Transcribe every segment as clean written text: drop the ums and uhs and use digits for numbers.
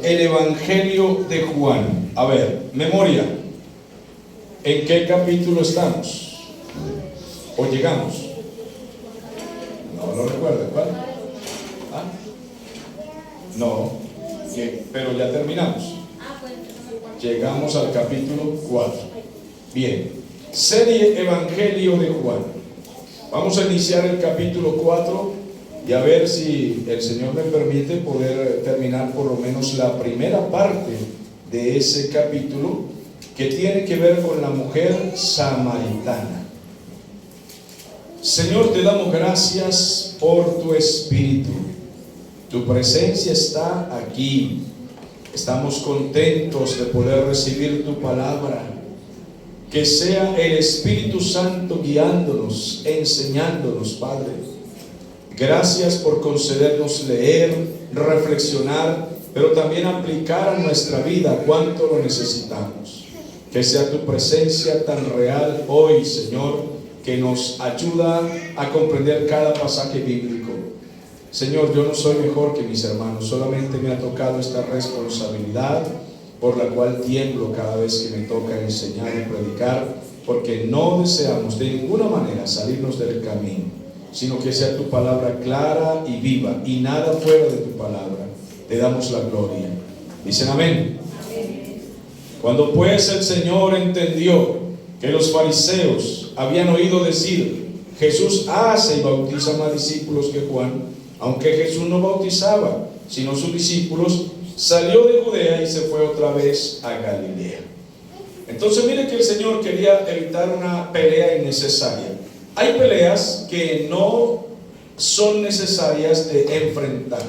el Evangelio de Juan. A ver, memoria. ¿En qué capítulo estamos? ¿O llegamos? No lo recuerdo. ¿Cuál? ¿Ah? No, pero ya terminamos. Llegamos al capítulo 4. Bien, serie Evangelio de Juan. Vamos a iniciar el capítulo 4 y a ver si el Señor me permite poder terminar por lo menos la primera parte de ese capítulo, que tiene que ver con la mujer samaritana. Señor, te damos gracias por tu Espíritu. Tu presencia está aquí. Estamos contentos de poder recibir tu palabra. Que sea el Espíritu Santo guiándonos, enseñándonos, Padre. Gracias por concedernos leer, reflexionar, pero también aplicar a nuestra vida cuánto lo necesitamos. Que sea tu presencia tan real hoy, Señor, que nos ayuda a comprender cada pasaje bíblico. Señor, yo no soy mejor que mis hermanos, solamente me ha tocado esta responsabilidad por la cual tiemblo cada vez que me toca enseñar y predicar, porque no deseamos de ninguna manera salirnos del camino, sino que sea tu palabra clara y viva, y nada fuera de tu palabra. Te damos la gloria. Dicen amén. Cuando pues el Señor entendió que los fariseos habían oído decir: Jesús hace y bautiza más discípulos que Juan, aunque Jesús no bautizaba sino sus discípulos, salió de Judea y se fue otra vez a Galilea. Entonces mire que el Señor quería evitar una pelea innecesaria. Hay peleas que no son necesarias de enfrentar.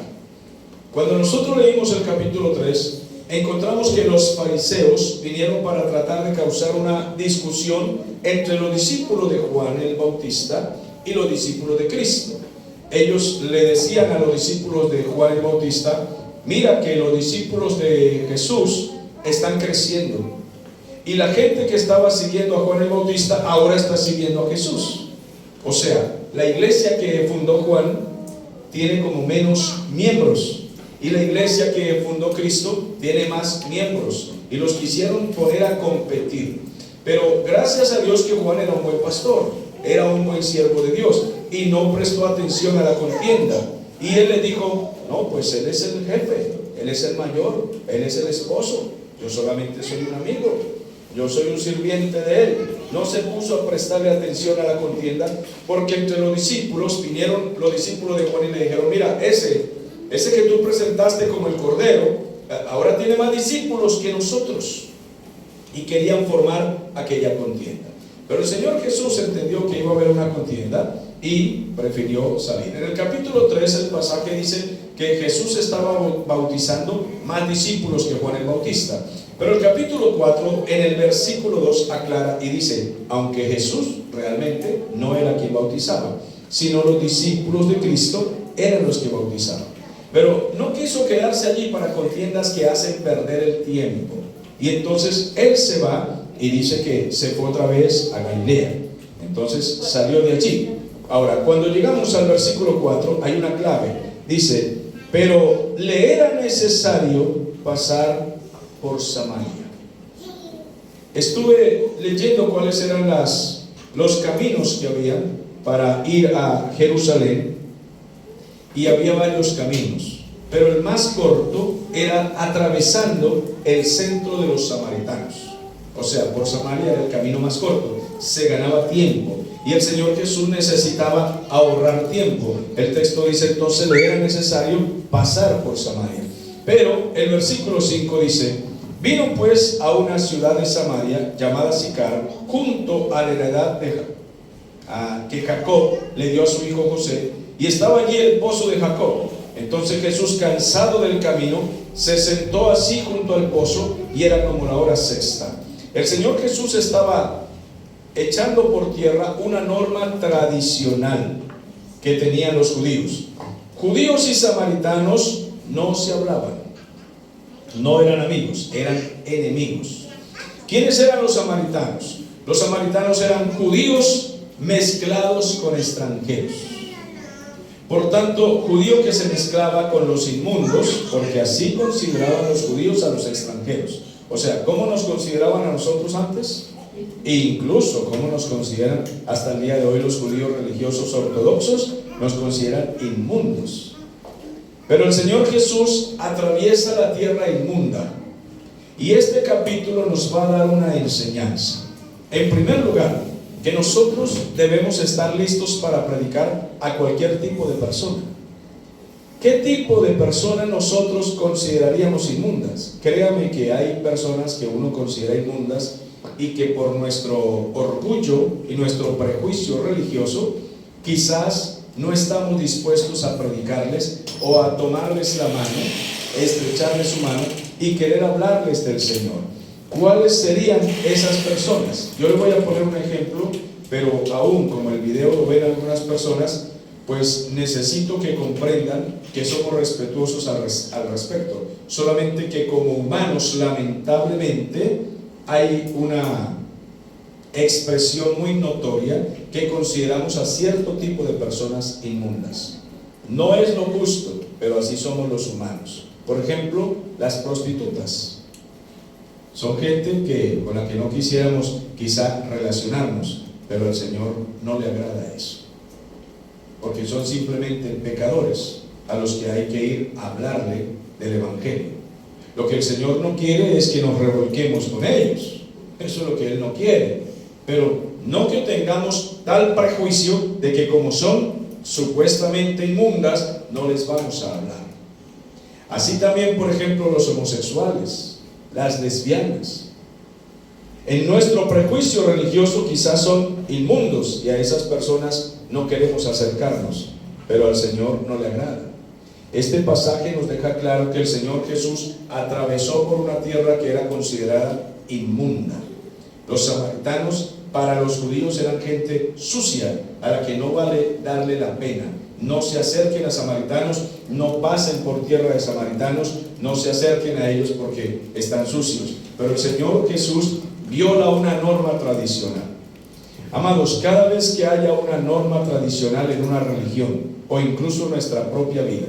Cuando nosotros leímos el capítulo 3, encontramos que los fariseos vinieron para tratar de causar una discusión entre los discípulos de Juan el Bautista y los discípulos de Cristo. Ellos le decían a los discípulos de Juan el Bautista: mira que los discípulos de Jesús están creciendo, y la gente que estaba siguiendo a Juan el Bautista ahora está siguiendo a Jesús. O sea, la iglesia que fundó Juan tiene como menos miembros, y la iglesia que fundó Cristo tiene más miembros, y los quisieron poner a competir. Pero gracias a Dios que Juan era un buen pastor, era un buen siervo de Dios, y no prestó atención a la contienda. Y él le dijo: no, pues él es el jefe, él es el mayor, él es el esposo, yo solamente soy un amigo, yo soy un sirviente de él. No se puso a prestarle atención a la contienda, porque entre los discípulos vinieron los discípulos de Juan y le dijeron: mira, ese que tú presentaste como el Cordero, ahora tiene más discípulos que nosotros. Y querían formar aquella contienda. Pero el Señor Jesús entendió que iba a haber una contienda y prefirió salir. En el capítulo 3 el pasaje dice que Jesús estaba bautizando más discípulos que Juan el Bautista. Pero el capítulo 4 en el versículo 2 aclara y dice: aunque Jesús realmente no era quien bautizaba, sino los discípulos de Cristo eran los que bautizaban. Pero no quiso quedarse allí para contiendas que hacen perder el tiempo. Y entonces él se va y dice que se fue otra vez a Galilea. Entonces salió de allí. Ahora, cuando llegamos al versículo 4 hay una clave. Dice: pero le era necesario pasar por Samaria. Estuve leyendo cuáles eran los caminos que había para ir a Jerusalén, y había varios caminos, pero el más corto era atravesando el centro de los samaritanos. O sea, por Samaria era el camino más corto, se ganaba tiempo, y el Señor Jesús necesitaba ahorrar tiempo. El texto dice: entonces le era necesario pasar por Samaria. Pero el versículo 5 dice: vino pues a una ciudad de Samaria llamada Sicar, junto a la heredad que Jacob le dio a su hijo José, y estaba allí el pozo de Jacob. Entonces Jesús, cansado del camino, se sentó así junto al pozo, y era como la hora sexta. El Señor Jesús estaba echando por tierra una norma tradicional que tenían los judíos. Judíos y samaritanos no se hablaban, no eran amigos, eran enemigos. ¿Quiénes eran los samaritanos? Los samaritanos eran judíos mezclados con extranjeros. Por tanto, judío que se mezclaba con los inmundos, porque así consideraban los judíos a los extranjeros. O sea, ¿cómo nos consideraban a nosotros antes? E incluso, ¿cómo nos consideran hasta el día de hoy los judíos religiosos ortodoxos? Nos consideran inmundos. Pero el Señor Jesús atraviesa la tierra inmunda. Y este capítulo nos va a dar una enseñanza. En primer lugar, que nosotros debemos estar listos para predicar a cualquier tipo de persona. ¿Qué tipo de personas nosotros consideraríamos inmundas? Créame que hay personas que uno considera inmundas y que por nuestro orgullo y nuestro prejuicio religioso quizás no estamos dispuestos a predicarles o a tomarles la mano, estrecharles su mano y querer hablarles del Señor. ¿Cuáles serían esas personas? Yo les voy a poner un ejemplo, pero aún como el video lo ven algunas personas, pues necesito que comprendan que somos respetuosos al respecto. Solamente que como humanos, lamentablemente, hay una expresión muy notoria que consideramos a cierto tipo de personas inmundas. No es lo justo, pero así somos los humanos. Por ejemplo, las prostitutas. Son gente con la que no quisiéramos quizá relacionarnos, pero al Señor no le agrada eso. Porque son simplemente pecadores a los que hay que ir a hablarle del Evangelio. Lo que el Señor no quiere es que nos revolquemos con ellos. Eso es lo que Él no quiere. Pero no que tengamos tal prejuicio de que como son supuestamente inmundas, no les vamos a hablar. Así también, por ejemplo, los homosexuales, las lesbianas. En nuestro prejuicio religioso quizás son inmundos y a esas personas no queremos acercarnos, pero al Señor no le agrada. Este pasaje nos deja claro que el Señor Jesús atravesó por una tierra que era considerada inmunda. Los samaritanos para los judíos eran gente sucia, a la que no vale darle la pena. No se acerquen a samaritanos, no pasen por tierra de samaritanos, no se acerquen a ellos porque están sucios. Pero el Señor Jesús viola una norma tradicional. Amados, cada vez que haya una norma tradicional en una religión o incluso en nuestra propia vida,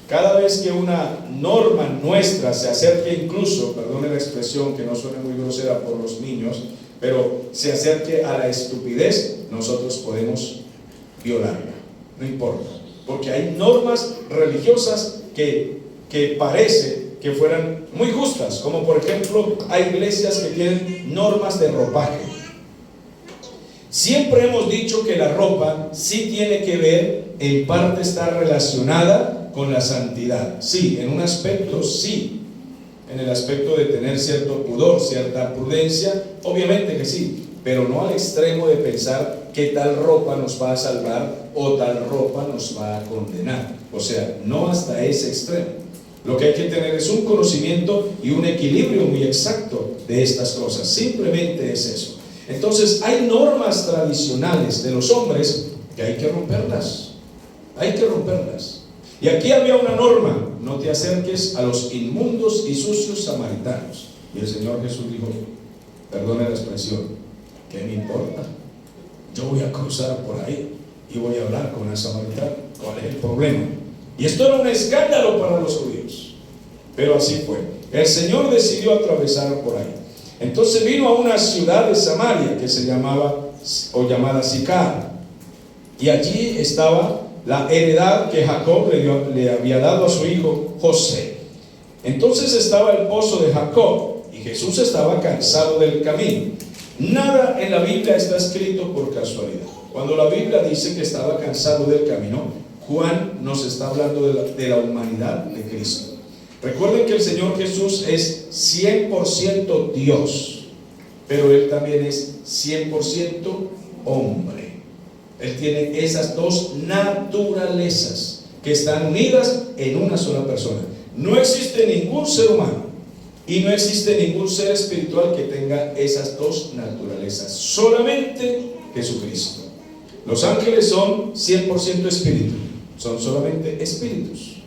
cada vez que una norma nuestra se acerque incluso, perdone la expresión que no suene muy grosera por los niños, pero se acerque a la estupidez, nosotros podemos violarla. No importa, porque hay normas religiosas que parece que fueran muy justas, como por ejemplo hay iglesias que tienen normas de ropaje. Siempre hemos dicho que la ropa sí tiene que ver, en parte está relacionada con la santidad. Sí, en un aspecto sí, en el aspecto de tener cierto pudor, cierta prudencia, obviamente que sí, pero no al extremo de pensar que tal ropa nos va a salvar o tal ropa nos va a condenar. O sea, no hasta ese extremo. Lo que hay que tener es un conocimiento y un equilibrio muy exacto de estas cosas. Simplemente es eso. Entonces, hay normas tradicionales de los hombres que hay que romperlas. Hay que romperlas. Y aquí había una norma: no te acerques a los inmundos y sucios samaritanos. Y el Señor Jesús dijo, perdone la expresión, ¿qué me importa? Yo voy a cruzar por ahí y voy a hablar con el samaritano. ¿Cuál es el problema? Y esto era un escándalo para los judíos, pero así fue. El Señor decidió atravesar por ahí. Entonces vino a una ciudad de Samaria que se llamaba o llamada Sicar, y allí estaba la heredad que Jacob le había dado a su hijo José. Entonces estaba el pozo de Jacob y Jesús estaba cansado del camino. Nada en la Biblia está escrito por casualidad. Cuando la Biblia dice que estaba cansado del camino, Juan nos está hablando de la humanidad de Cristo. Recuerden que el Señor Jesús es 100% Dios, pero Él también es 100% hombre. Él tiene esas dos naturalezas que están unidas en una sola persona. No existe ningún ser humano y no existe ningún ser espiritual que tenga esas dos naturalezas, solamente Jesucristo. Los ángeles son 100% espíritu, son solamente espíritus.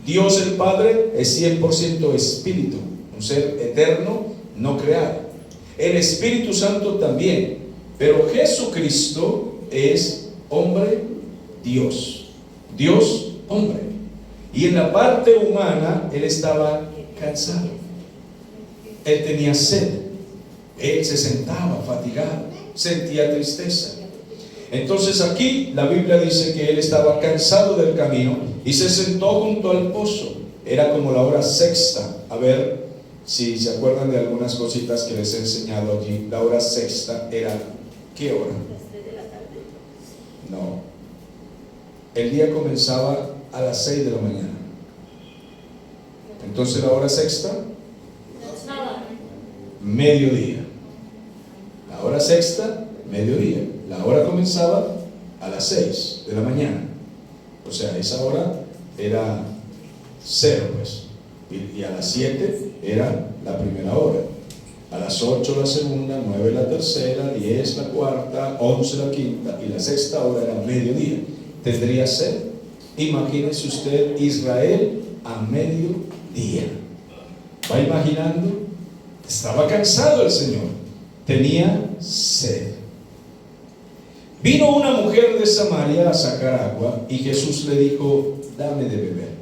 Dios el Padre es 100% espíritu, un ser eterno, no creado. El Espíritu Santo también, pero Jesucristo es hombre Dios. Dios, hombre. Y en la parte humana, él estaba cansado. Él tenía sed. Él se sentaba fatigado, sentía tristeza. Entonces aquí la Biblia dice que él estaba cansado del camino y se sentó junto al pozo. Era como la hora sexta. A ver si se acuerdan de algunas cositas que les he enseñado allí. La hora sexta era, ¿qué hora? No. El día comenzaba a las 6 de la mañana. Entonces la hora sexta, mediodía. La hora sexta, mediodía. La hora comenzaba a las 6 de la mañana. O sea, esa hora era 0, pues. Y a las 7 era la primera hora. A las 8 la segunda, 9 la tercera, 10 la cuarta, 11 la quinta y la sexta hora era mediodía. ¿Tendría sed? Imagínese usted Israel a mediodía. ¿Va imaginando? Estaba cansado el Señor. Tenía sed. Vino una mujer de Samaria a sacar agua y Jesús le dijo, dame de beber.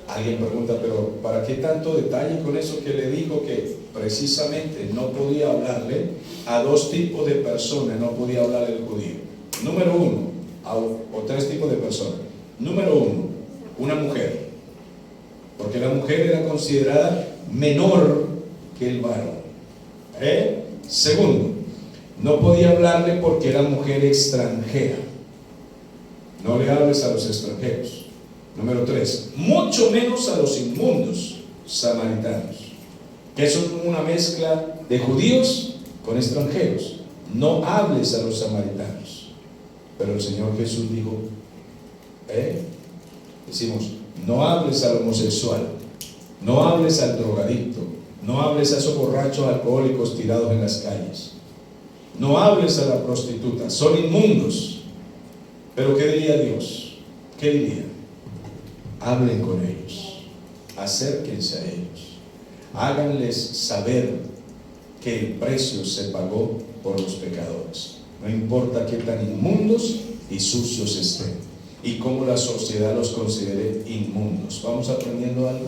Alguien pregunta, pero ¿para qué tanto detalle con eso que le dijo? Que precisamente no podía hablarle a dos tipos de personas, no podía hablarle el judío. Número uno, o tres tipos de personas. Número uno, una mujer, porque la mujer era considerada menor que el varón. Segundo, no podía hablarle porque era mujer extranjera. No le hables a los extranjeros. Número 3, mucho menos a los inmundos samaritanos, que son una mezcla de judíos con extranjeros. No hables a los samaritanos. Pero el Señor Jesús dijo, decimos, no hables al homosexual, no hables al drogadicto, no hables a esos borrachos alcohólicos tirados en las calles, no hables a la prostituta, son inmundos. Pero ¿qué diría Dios? ¿Qué diría? Hablen con ellos, acérquense a ellos, háganles saber que el precio se pagó por los pecadores. No importa qué tan inmundos y sucios estén y cómo la sociedad los considere inmundos. ¿Vamos aprendiendo algo?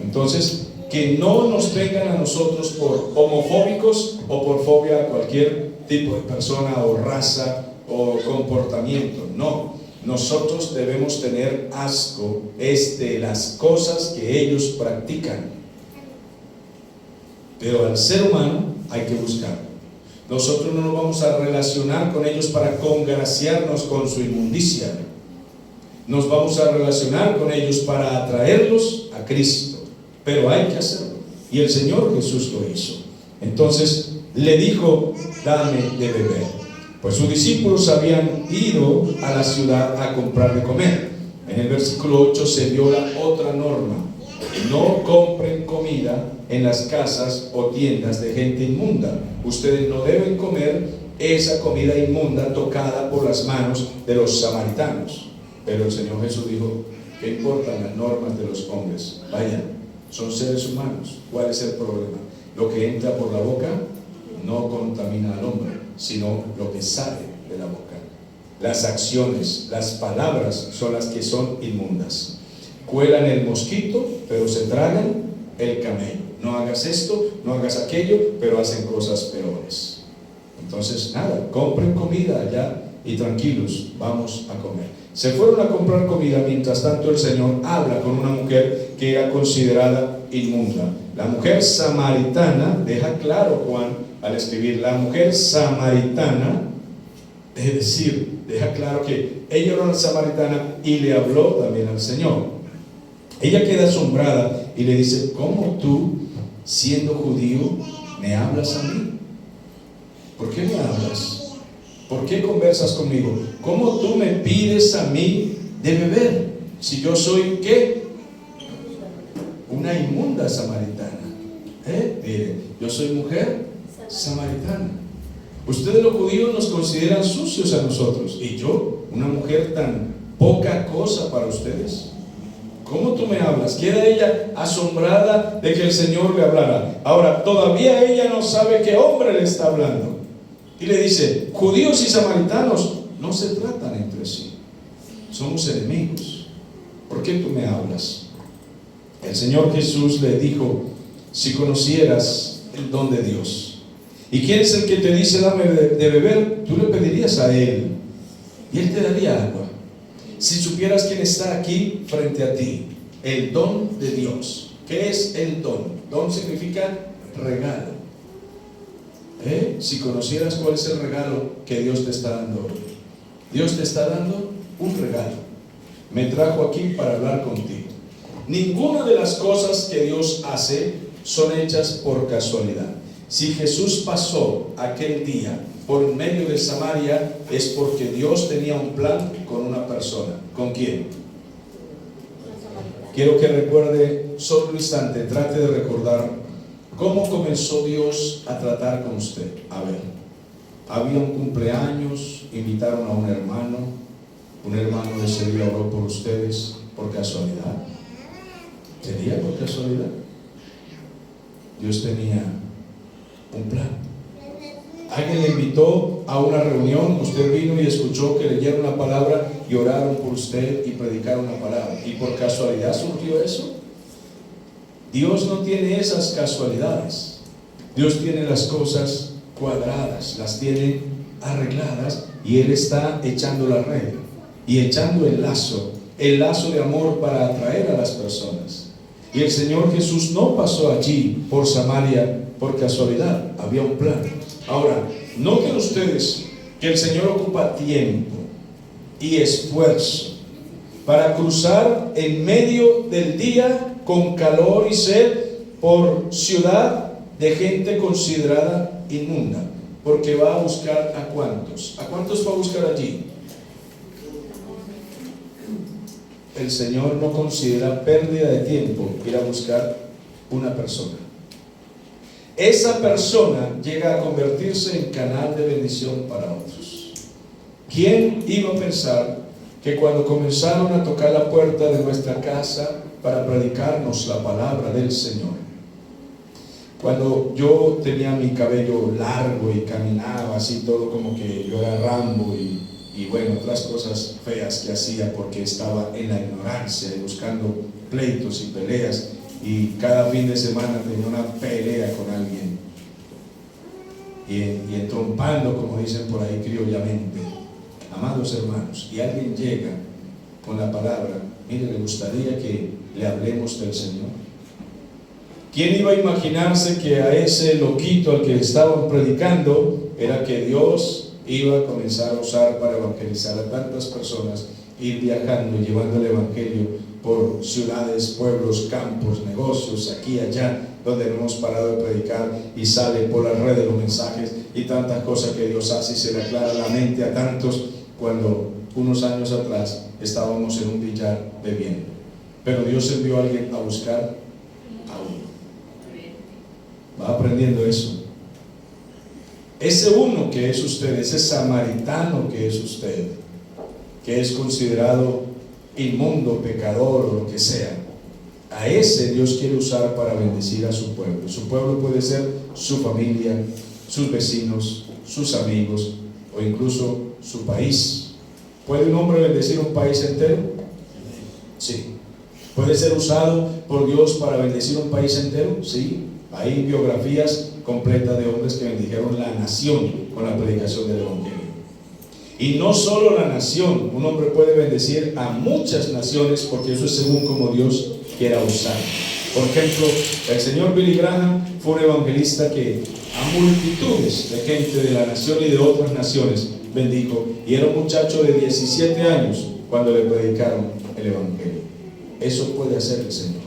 Entonces, que no nos tengan a nosotros por homofóbicos o por fobia a cualquier tipo de persona o raza o comportamiento. No. Nosotros debemos tener asco de las cosas que ellos practican. Pero al ser humano hay que buscarlo. Nosotros no nos vamos a relacionar con ellos para congraciarnos con su inmundicia. Nos vamos a relacionar con ellos para atraerlos a Cristo. Pero hay que hacerlo. Y el Señor Jesús lo hizo. Entonces le dijo, dame de beber. Pues sus discípulos habían ido a la ciudad a comprar de comer. En el versículo 8 se viola otra norma. No compren comida en las casas o tiendas de gente inmunda. Ustedes no deben comer esa comida inmunda tocada por las manos de los samaritanos. Pero el Señor Jesús dijo, ¿qué importan las normas de los hombres? Vayan, son seres humanos. ¿Cuál es el problema? Lo que entra por la boca no contamina al hombre, sino lo que sale de la boca. Las acciones, las palabras son las que son inmundas. Cuelan el mosquito, pero se tragan el camello. No hagas esto, no hagas aquello, pero hacen cosas peores. Entonces, nada, compren comida allá y tranquilos, vamos a comer. Se fueron a comprar comida, mientras tanto el Señor habla con una mujer que era considerada inmunda. La mujer samaritana, deja claro Juan al escribir, la mujer samaritana, es decir, deja claro que ella era una samaritana y le habló también al Señor. Ella queda asombrada y le dice, ¿cómo tú, siendo judío, me hablas a mí? ¿Por qué me hablas? ¿Por qué conversas conmigo? ¿Cómo tú me pides a mí de beber? Si yo soy, ¿qué? Una inmunda samaritana. Mire, yo soy mujer samaritana. Ustedes los judíos nos consideran sucios a nosotros. ¿Y yo, una mujer tan poca cosa para ustedes? ¿Cómo tú me hablas? Queda ella asombrada de que el Señor le hablara. Ahora, todavía ella no sabe qué hombre le está hablando. Y le dice, judíos y samaritanos no se tratan entre sí. somos enemigos. ¿Por qué tú me hablas? El Señor Jesús le dijo: si conocieras el don de Dios, ¿y quién es el que te dice dame de beber? Tú le pedirías a Él y Él te daría agua. Si supieras quién está aquí frente a ti, el don de Dios. ¿Qué es el don? Don significa regalo. Si conocieras cuál es el regalo que Dios te está dando hoy. Dios te está dando un regalo. Me trajo aquí para hablar contigo. Ninguna de las cosas que Dios hace son hechas por casualidad. Si Jesús pasó aquel día por medio de Samaria, es porque Dios tenía un plan con una persona. ¿Con quién? Quiero que recuerde solo un instante, trate de recordar cómo comenzó Dios a tratar con usted. A ver, había un cumpleaños, invitaron a un hermano de ese día oró por ustedes, por casualidad. ¿Sería por casualidad? Dios tenía un plan. Alguien le invitó a una reunión, usted vino y escuchó que leyeron la palabra y oraron por usted y predicaron la palabra, y por casualidad surgió eso. Dios no tiene esas casualidades. Dios tiene las cosas cuadradas, las tiene arregladas, y Él está echando la red y echando el lazo de amor para atraer a las personas. Y el Señor Jesús no pasó allí por Samaria por casualidad, había un plan. Ahora, noten ustedes que el Señor ocupa tiempo y esfuerzo para cruzar en medio del día con calor y sed por ciudad de gente considerada inmunda, porque va a buscar ¿a cuántos? ¿A cuántos va a buscar allí? El Señor no considera pérdida de tiempo ir a buscar una persona. Esa persona llega a convertirse en canal de bendición para otros. ¿Quién iba a pensar que cuando comenzaron a tocar la puerta de nuestra casa para predicarnos la palabra del Señor, cuando yo tenía mi cabello largo y caminaba así todo como que yo era Rambo y bueno, otras cosas feas que hacía porque estaba en la ignorancia y buscando pleitos y peleas, y cada fin de semana tenía una pelea con alguien y entrompando, como dicen por ahí criollamente. Amados hermanos, y alguien llega con la palabra, mire, le gustaría que le hablemos del Señor. ¿Quién iba a imaginarse que a ese loquito al que estaban predicando era que Dios iba a comenzar a usar para evangelizar a tantas personas, ir viajando y llevando el evangelio por ciudades, pueblos, campos, negocios, aquí y allá, donde no hemos parado de predicar, y sale por las redes los mensajes y tantas cosas que Dios hace, y se le aclara la mente a tantos, cuando unos años atrás estábamos en un billar bebiendo. Pero Dios envió a alguien a buscar a uno. Va aprendiendo eso. Ese uno que es usted, ese samaritano que es usted, que es considerado inmundo, pecador o lo que sea, a ese Dios quiere usar para bendecir a su pueblo. Su pueblo puede ser su familia, sus vecinos, sus amigos o incluso su país. ¿Puede un hombre bendecir un país entero? Sí. ¿Puede ser usado por Dios para bendecir un país entero? Sí. Hay biografías completas de hombres que bendijeron la nación con la predicación del evangelio. Y no solo la nación, un hombre puede bendecir a muchas naciones, porque eso es según como Dios quiera usar. Por ejemplo, el señor Billy Graham fue un evangelista que a multitudes de gente de la nación y de otras naciones bendijo, y era un muchacho de 17 años cuando le predicaron el evangelio. Eso puede hacer el Señor.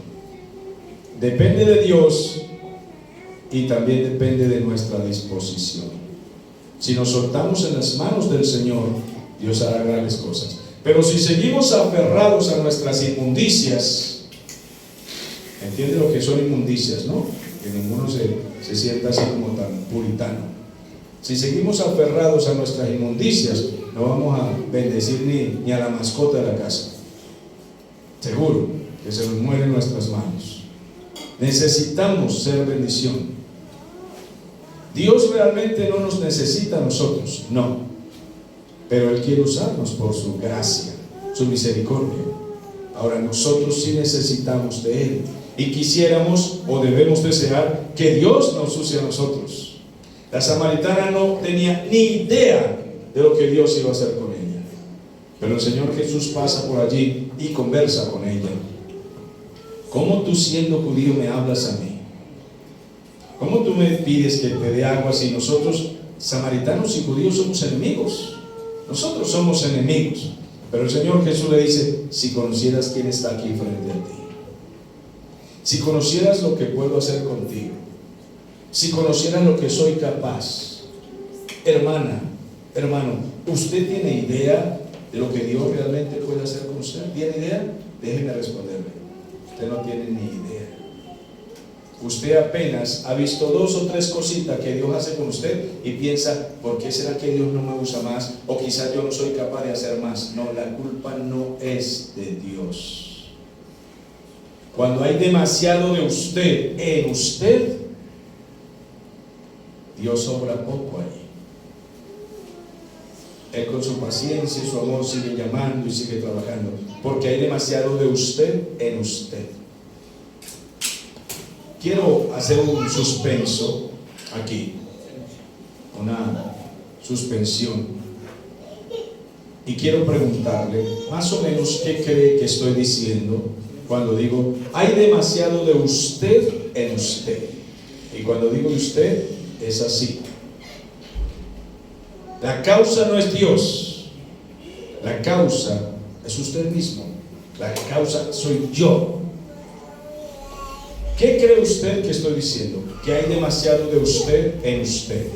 Depende de Dios y también depende de nuestra disposición. Si nos soltamos en las manos del Señor, Dios hará grandes cosas. Pero si seguimos aferrados a nuestras inmundicias, ¿entiende lo que son inmundicias, no? Que ninguno se sienta así como tan puritano. Si seguimos aferrados a nuestras inmundicias, no vamos a bendecir ni a la mascota de la casa. Seguro que se nos muere en nuestras manos. Necesitamos ser bendición. Dios realmente no nos necesita a nosotros, no, pero Él quiere usarnos por su gracia, su misericordia. Ahora nosotros sí necesitamos de Él y quisiéramos o debemos desear que Dios nos use a nosotros. La samaritana no tenía ni idea de lo que Dios iba a hacer con ella, pero el Señor Jesús pasa por allí y conversa con ella. ¿Cómo tú, siendo judío, me hablas a mí? ¿Cómo tú me pides que te dé agua si nosotros, samaritanos y judíos, somos enemigos? Nosotros somos enemigos. Pero el Señor Jesús le dice: si conocieras quién está aquí frente a ti, si conocieras lo que puedo hacer contigo, si conocieras lo que soy capaz, hermana, hermano, ¿usted tiene idea de lo que Dios realmente puede hacer con usted? ¿Tiene idea? Déjeme responderle. Usted no tiene ni idea. Usted apenas ha visto 2 o 3 cositas que Dios hace con usted y piensa: ¿por qué será que Dios no me usa más? O quizás yo no soy capaz de hacer más. No, la culpa no es de Dios. Cuando hay demasiado de usted en usted, Dios obra poco allí. Él con su paciencia y su amor sigue llamando y sigue trabajando, porque hay demasiado de usted en usted. Quiero hacer un suspenso aquí, una suspensión, y quiero preguntarle más o menos qué cree que estoy diciendo cuando digo: hay demasiado de usted en usted. Y cuando digo de usted, es así. La causa no es Dios, la causa es usted mismo, la causa soy yo. ¿Qué cree usted que estoy diciendo? Que hay demasiado de usted en usted.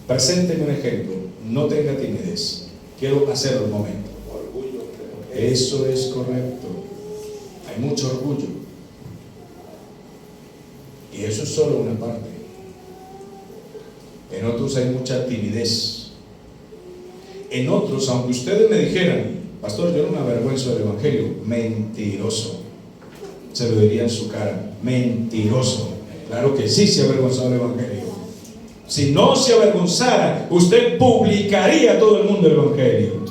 Presénteme un ejemplo, no tenga timidez, quiero hacerlo un momento. Eso es correcto, hay mucho orgullo, y eso es solo una parte. En otros hay mucha timidez. En otros, aunque ustedes me dijeran: pastor, yo no me avergüenzo del evangelio, mentiroso, se lo diría en su cara: mentiroso. Claro que sí se avergonzó del evangelio. Si no se avergonzara, usted publicaría a todo el mundo el evangelio,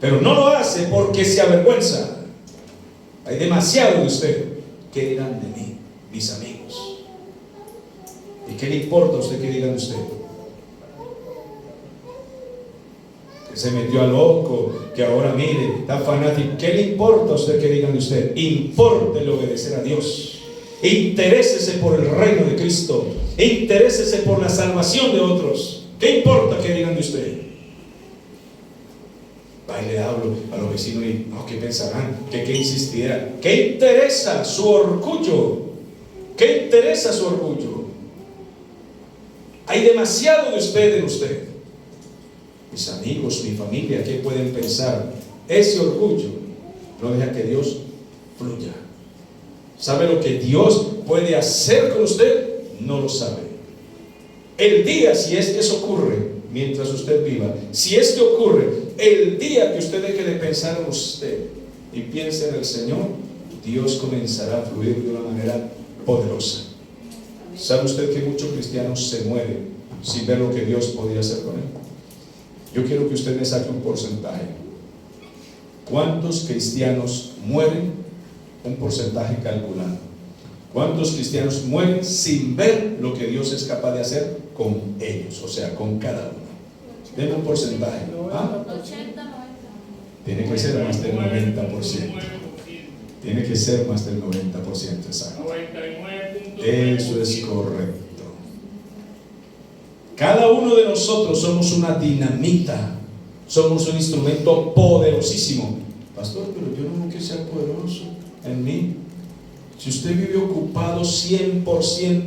pero no lo hace porque se avergüenza. Hay demasiado de usted. ¿Qué dirán de mí, mis amigos? ¿Y qué le importa a usted que digan de usted? Que se metió a loco, que ahora mire, está fanático. ¿Qué le importa a usted que digan de usted? Impórtele obedecer a Dios. Interésese por el reino de Cristo. Interésese por la salvación de otros. ¿Qué importa que digan de usted? Ahí le hablo a los vecinos y no, ¿qué pensarán? ¿Qué insistiera? ¿Qué interesa su orgullo? ¿Qué interesa su orgullo? Hay demasiado de usted en usted. Mis amigos, mi familia, ¿qué pueden pensar? Ese orgullo no deja que Dios fluya. ¿Sabe lo que Dios puede hacer con usted? No lo sabe. El día, si es que eso ocurre mientras usted viva, si es que ocurre el día que usted deje de pensar en usted y piense en el Señor, Dios comenzará a fluir de una manera poderosa. ¿Sabe usted que muchos cristianos se mueren sin ver lo que Dios podría hacer con él? Yo quiero que usted me saque un porcentaje. ¿Cuántos cristianos mueren? Un porcentaje calculado. ¿Cuántos cristianos mueren sin ver lo que Dios es capaz de hacer con ellos? O sea, con cada uno. Deme un porcentaje. ¿Ah? 80, 90. Tiene que ser más del 90%. Tiene que ser más del 90%, exacto. Eso es correcto. Cada uno de nosotros somos una dinamita, somos un instrumento poderosísimo. Pastor, pero yo no creo que sea poderoso en mí. Si usted vive ocupado 100%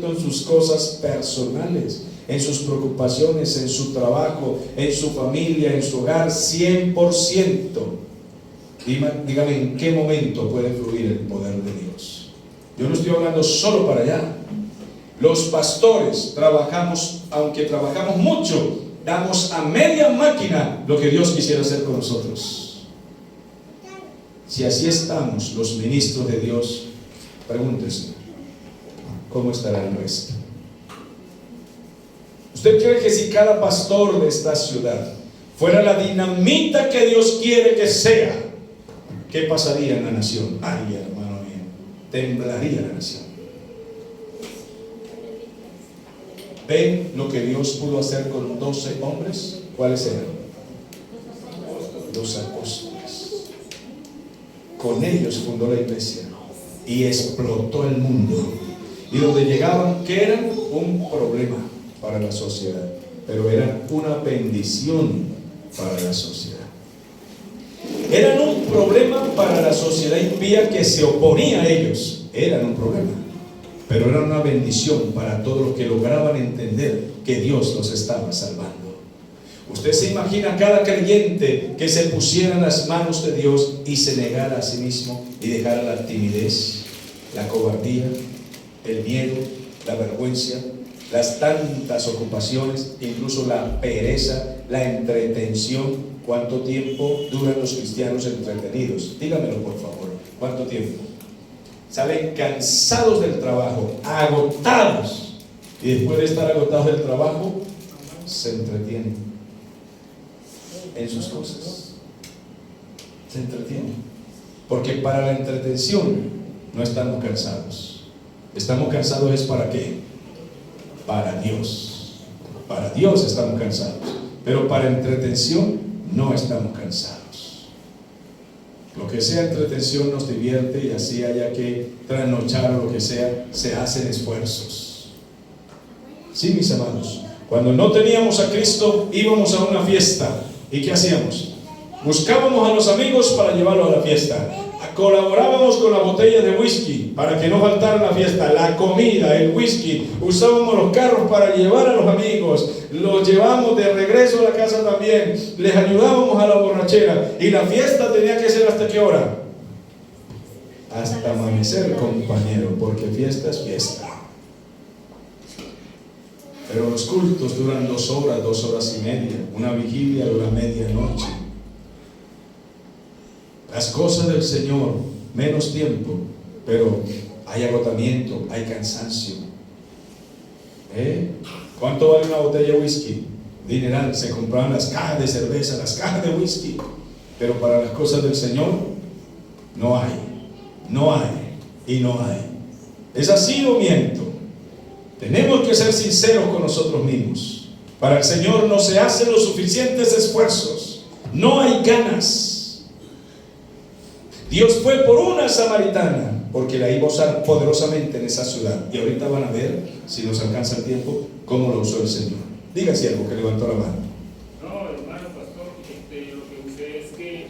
en sus cosas personales, en sus preocupaciones, en su trabajo, en su familia, en su hogar, 100%, dígame en qué momento puede fluir el poder de Dios. Yo no estoy hablando solo para allá. Los pastores trabajamos, aunque trabajamos mucho, damos a media máquina lo que Dios quisiera hacer con nosotros. Si así estamos los ministros de Dios, pregúntese, ¿cómo estará el resto? ¿Usted cree que si cada pastor de esta ciudad fuera la dinamita que Dios quiere que sea, ¿qué pasaría en la nación? Ay, hermano mío, temblaría la nación. ¿Ven lo que Dios pudo hacer con 12 hombres? ¿Cuáles eran? Los apóstoles. Con ellos fundó la iglesia y explotó el mundo. Y donde llegaban, que eran un problema para la sociedad, pero eran una bendición para la sociedad. Eran un problema para la sociedad impía que se oponía a ellos. Eran un problema, pero eran una bendición para todos los que lograban entender que Dios los estaba salvando. Usted se imagina cada creyente que se pusiera en las manos de Dios y se negara a sí mismo y dejara la timidez, la cobardía, el miedo, la vergüenza, las tantas ocupaciones, incluso la pereza, la entretención. ¿Cuánto tiempo duran los cristianos entretenidos? Dígamelo, por favor. ¿Cuánto tiempo? Salen cansados del trabajo, agotados, y después de estar agotados del trabajo, se entretienen en sus cosas. Se entretienen. Porque para la entretención no estamos cansados. Estamos cansados es ¿para qué? Para Dios. Para Dios estamos cansados. Pero para entretención no estamos cansados. Lo que sea entretención nos divierte, y así haya que trasnochar o lo que sea, se hacen esfuerzos. Sí, mis hermanos. Cuando no teníamos a Cristo, íbamos a una fiesta. ¿Y qué hacíamos? Buscábamos a los amigos para llevarlos a la fiesta. Colaborábamos con la botella de whisky para que no faltara la fiesta, la comida, el whisky. Usábamos los carros para llevar a los amigos, los llevamos de regreso a la casa también, les ayudábamos a la borrachera. Y la fiesta tenía que ser ¿hasta qué hora? Hasta amanecer, compañero, porque fiesta es fiesta. Pero los cultos duran 2 horas, 2 horas y media. Una vigilia dura medianoche. Las cosas del Señor, menos tiempo, pero hay agotamiento, hay cansancio. ¿Cuánto vale una botella de whisky? Dineral. Se compraban las cajas de cerveza, las cajas de whisky, pero para las cosas del Señor no hay y no hay. ¿Es así o miento? Tenemos que ser sinceros con nosotros mismos. Para el Señor no se hacen los suficientes esfuerzos, no hay ganas. Dios fue por una samaritana, porque la iba a usar poderosamente en esa ciudad. Y ahorita van a ver, si nos alcanza el tiempo, cómo lo usó el Señor. Dígase algo que levantó la mano. No, hermano pastor, lo que usted es que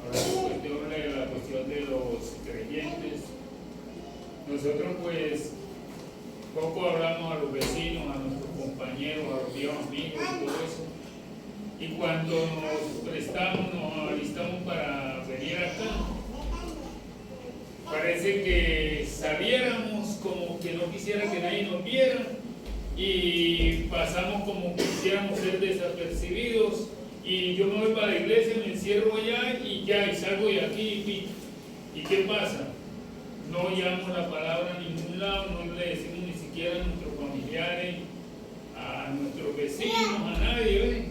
hablando cuestión de la cuestión de los creyentes, nosotros pues poco hablamos a los vecinos, a nuestros compañeros, a los viejos amigos y todo eso. Y cuando nos prestamos, nos alistamos para venir acá, parece que saliéramos como que no quisiera que nadie nos viera y pasamos como que quisiéramos ser desapercibidos. Y yo me voy para la iglesia, me encierro allá y ya, y salgo de aquí. ¿Y qué pasa? No llevamos la palabra a ningún lado, no le decimos ni siquiera a nuestros familiares, a nuestros vecinos, a nadie, ¿ves?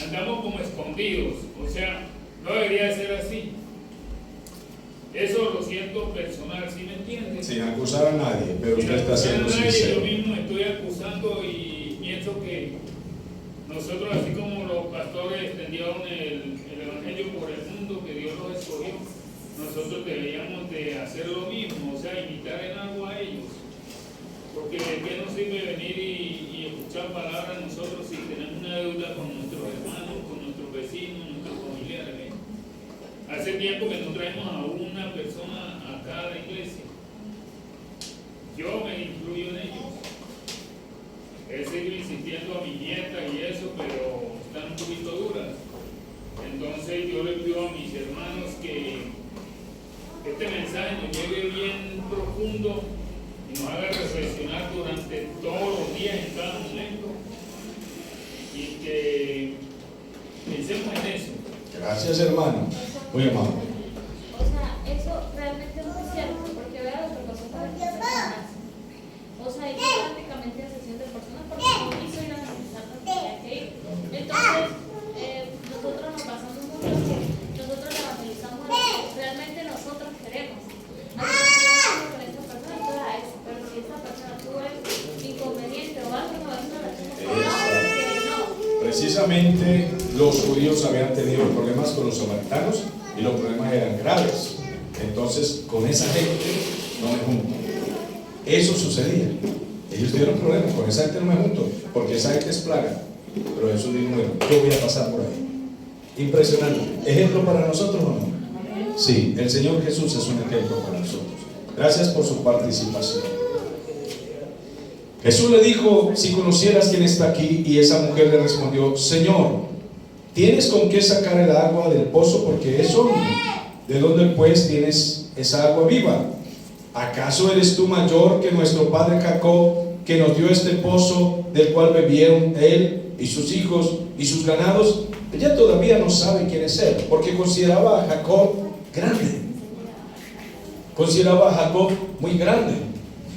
Andamos como escondidos, o sea, no debería ser así. Eso lo siento personal, ¿sí me entiendes? Sin acusar a nadie, pero usted está siendo sincero. Yo mismo estoy acusando y pienso que nosotros, así como los pastores extendieron el evangelio por el mundo que Dios los escogió, nosotros deberíamos de hacer lo mismo, o sea, imitar en algo a ellos. Porque ¿de qué nos sirve venir y escuchar palabras nosotros si tenemos una deuda con nuestros hermanos, con nuestros vecinos, nuestros familiares? Hace tiempo que no traemos a una persona acá a la iglesia. Yo me incluyo en ellos. He seguido insistiendo a mi nieta y eso, pero están un poquito duras. Entonces yo le pido a mis hermanos que este mensaje nos lleve bien profundo y nos haga reflexionar durante todos los días, en cada momento, y que pensemos en eso. Gracias, hermano. Muy amable. O sea, eso realmente no es cierto, porque vea lo que pasó con las personas. O sea, hay prácticamente asesión de personas porque no hizo ir a analizar lo que tenía que ir. Entonces, nosotros nos basamos mucho en que nosotros evangelizamos Precisamente los judíos habían tenido problemas con los samaritanos y los problemas eran graves. Entonces, con esa gente no me junto. Eso sucedía. Ellos tuvieron problemas, con esa gente no me junto, porque esa gente es plaga. Pero Jesús dijo, bueno, yo voy a pasar por ahí. Impresionante. ¿Ejemplo para nosotros o no? Sí, el Señor Jesús es un ejemplo para nosotros. Gracias por su participación. Jesús le dijo, si conocieras quién está aquí, y esa mujer le respondió, Señor, ¿tienes con qué sacar el agua del pozo? Porque es hombre. ¿De dónde pues tienes esa agua viva? ¿Acaso eres tú mayor que nuestro padre Jacob, que nos dio este pozo, del cual bebieron él y sus hijos y sus ganados? Ella todavía no sabe quién es él, porque consideraba a Jacob grande. Consideraba a Jacob muy grande.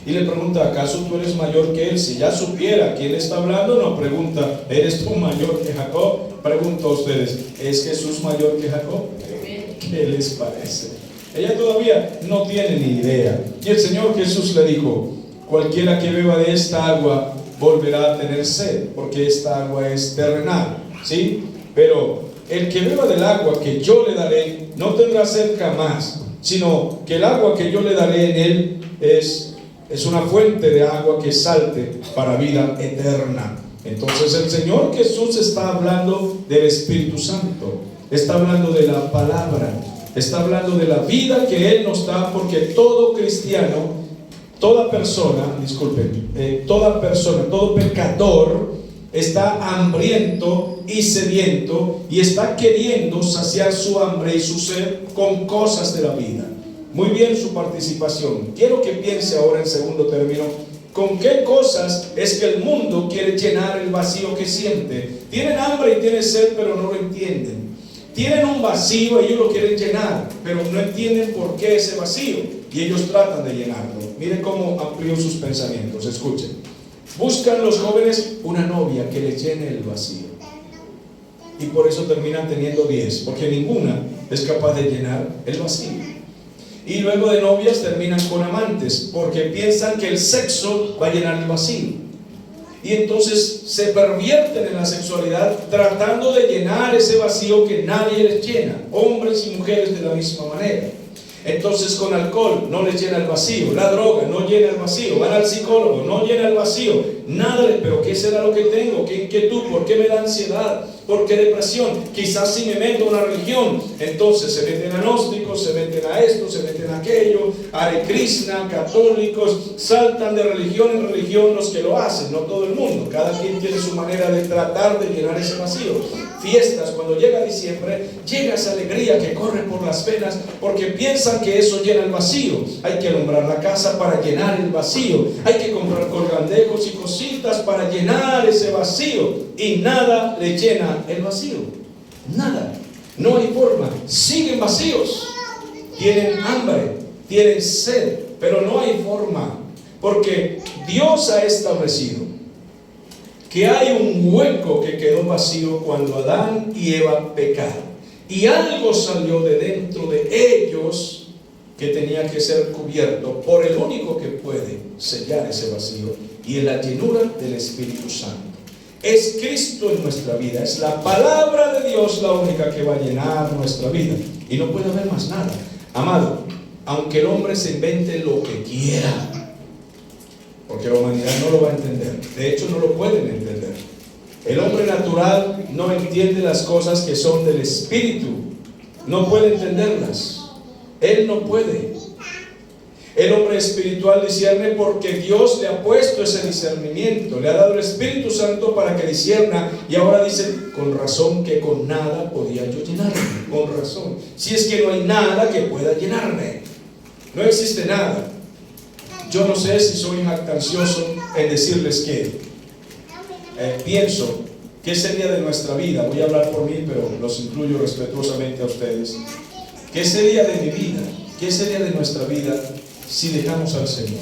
Y le pregunta, ¿acaso tú eres mayor que él? Si ya supiera quién le está hablando, no pregunta, ¿eres tú mayor que Jacob? Pregunto a ustedes, ¿es Jesús mayor que Jacob? ¿Qué les parece? Ella todavía no tiene ni idea. Y el Señor Jesús le dijo, cualquiera que beba de esta agua volverá a tener sed, porque esta agua es terrenal, ¿sí? Pero el que beba del agua que yo le daré no tendrá sed jamás, sino que el agua que yo le daré en él es una fuente de agua que salte para vida eterna. Entonces el Señor Jesús está hablando del Espíritu Santo, está hablando de la palabra, está hablando de la vida que Él nos da, porque todo cristiano, toda persona, todo pecador está hambriento y sediento y está queriendo saciar su hambre y su sed con cosas de la vida. Muy bien su participación. Quiero que piense ahora en segundo término, ¿con qué cosas es que el mundo quiere llenar el vacío que siente? Tienen hambre y tienen sed, pero no lo entienden. Tienen un vacío y ellos lo quieren llenar, pero no entienden por qué ese vacío, y ellos tratan de llenarlo. Miren cómo amplió sus pensamientos, escuchen. Buscan los jóvenes una novia que les llene el vacío, y por eso terminan teniendo 10, porque ninguna es capaz de llenar el vacío. Y luego de novias terminan con amantes, porque piensan que el sexo va a llenar el vacío. Y entonces se pervierten en la sexualidad tratando de llenar ese vacío que nadie les llena, hombres y mujeres de la misma manera. Entonces con alcohol no les llena el vacío, la droga no llena el vacío, van al psicólogo, no llena el vacío, nada. Pero ¿qué será lo que tengo? ¿Qué inquietud? ¿Por qué me da ansiedad? ¿Por qué depresión? Quizás si me meto a una religión, entonces se meten a gnósticos, se meten a esto, se meten a aquello, Hare Krishna, católicos, saltan de religión en religión los que lo hacen, no todo el mundo, cada quien tiene su manera de tratar de llenar ese vacío. Fiestas, cuando llega diciembre, llega esa alegría que corre por las venas, porque piensan que eso llena el vacío. Hay que alumbrar la casa para llenar el vacío, hay que comprar colgandejos y cositas para llenar ese vacío, y nada le llena el vacío, nada, no hay forma, siguen vacíos, tienen hambre, tienen sed, pero no hay forma, porque Dios ha establecido que hay un hueco que quedó vacío cuando Adán y Eva pecaron, y algo salió de dentro de ellos que tenía que ser cubierto por el único que puede sellar ese vacío, y en la llenura del Espíritu Santo. Es Cristo en nuestra vida, es la palabra de Dios la única que va a llenar nuestra vida, y no puede haber más nada. Amado, aunque el hombre se invente lo que quiera, porque la humanidad no lo va a entender, de hecho no lo pueden entender. El hombre natural no entiende las cosas que son del Espíritu, no puede entenderlas, él no puede. El hombre espiritual discierne porque Dios le ha puesto ese discernimiento, le ha dado el Espíritu Santo para que discierna, y ahora dice, con razón que con nada podía yo llenarme, con razón, si es que no hay nada que pueda llenarme, no existe nada. Yo no sé si soy jactancioso en decirles que pienso que sería de nuestra vida, voy a hablar por mí, pero los incluyo respetuosamente a ustedes, ¿qué sería de mi vida? ¿Qué sería de nuestra vida si dejamos al Señor?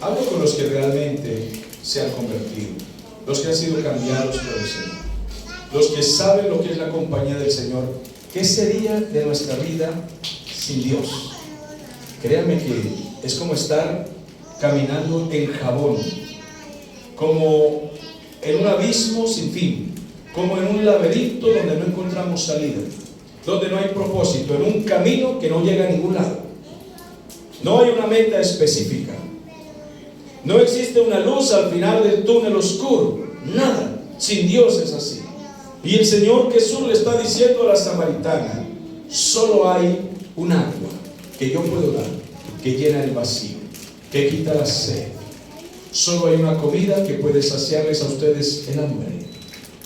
Hablo con los que realmente se han convertido, los que han sido cambiados por el Señor, los que saben lo que es la compañía del Señor. ¿Qué sería de nuestra vida sin Dios? Créanme que es como estar caminando en jabón, como en un abismo sin fin, como en un laberinto donde no encontramos salida, donde no hay propósito, en un camino que no llega a ningún lado. No hay una meta específica. No existe una luz al final del túnel oscuro. Nada. Sin Dios es así. Y el Señor Jesús le está diciendo a la samaritana: solo hay un agua que yo puedo dar, que llena el vacío, que quita la sed. Solo hay una comida que puede saciarles a ustedes el hambre.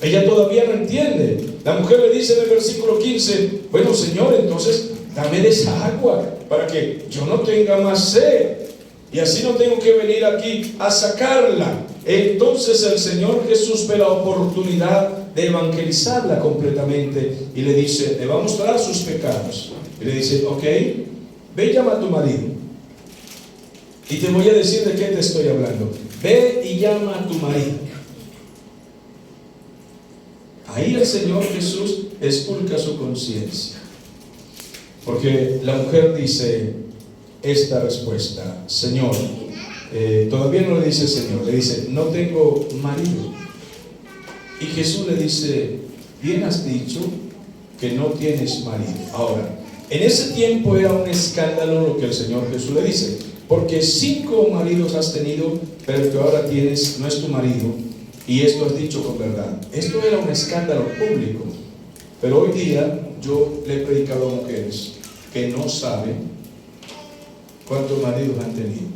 Ella todavía no entiende. La mujer le dice en el versículo 15: bueno, Señor, entonces dame de esa agua para que yo no tenga más sed y así no tengo que venir aquí a sacarla. Entonces el Señor Jesús ve la oportunidad de evangelizarla completamente y le dice, le va a mostrar sus pecados y le dice: ok, ve y llama a tu marido y te voy a decir de qué te estoy hablando. Ve y llama a tu marido. Ahí el Señor Jesús esculca su conciencia, porque la mujer dice esta respuesta: Señor, todavía no le dice Señor, le dice: no tengo marido. Y Jesús le dice: bien has dicho que no tienes marido. Ahora, en ese tiempo era un escándalo lo que el Señor Jesús le dice, porque 5 maridos has tenido, pero el que ahora tienes no es tu marido, y esto has dicho con verdad. Esto era un escándalo público, pero hoy día yo le he predicado a mujeres que no saben cuántos maridos han tenido.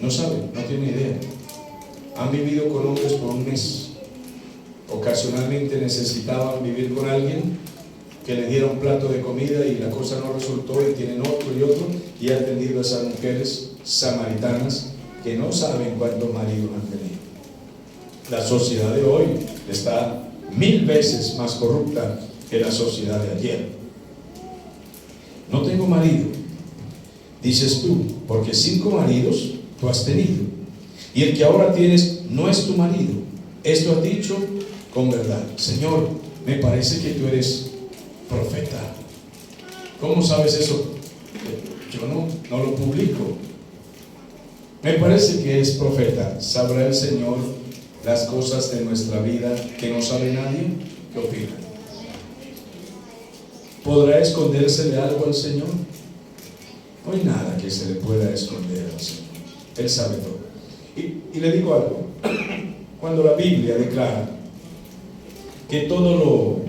No saben, no tienen idea. Han vivido con hombres por un mes. Ocasionalmente necesitaban vivir con alguien que le diera un plato de comida y la cosa no resultó y tienen otro y otro, y he atendido a esas mujeres samaritanas que no saben cuántos maridos han tenido. La sociedad de hoy está 1000 veces más corrupta que la sociedad de ayer. No tengo marido, dices tú, porque 5 maridos tú has tenido, y el que ahora tienes no es tu marido. Esto has dicho con verdad. Señor, me parece que tú eres profeta. ¿Cómo sabes eso? Yo no lo publico. Me parece que es profeta. ¿Sabrá el Señor las cosas de nuestra vida que no sabe nadie? ¿Qué opina? ¿Podrá escondérsele algo al Señor? No hay nada que se le pueda esconder al Señor. Él sabe todo. Y le digo algo. Cuando la Biblia declara que todo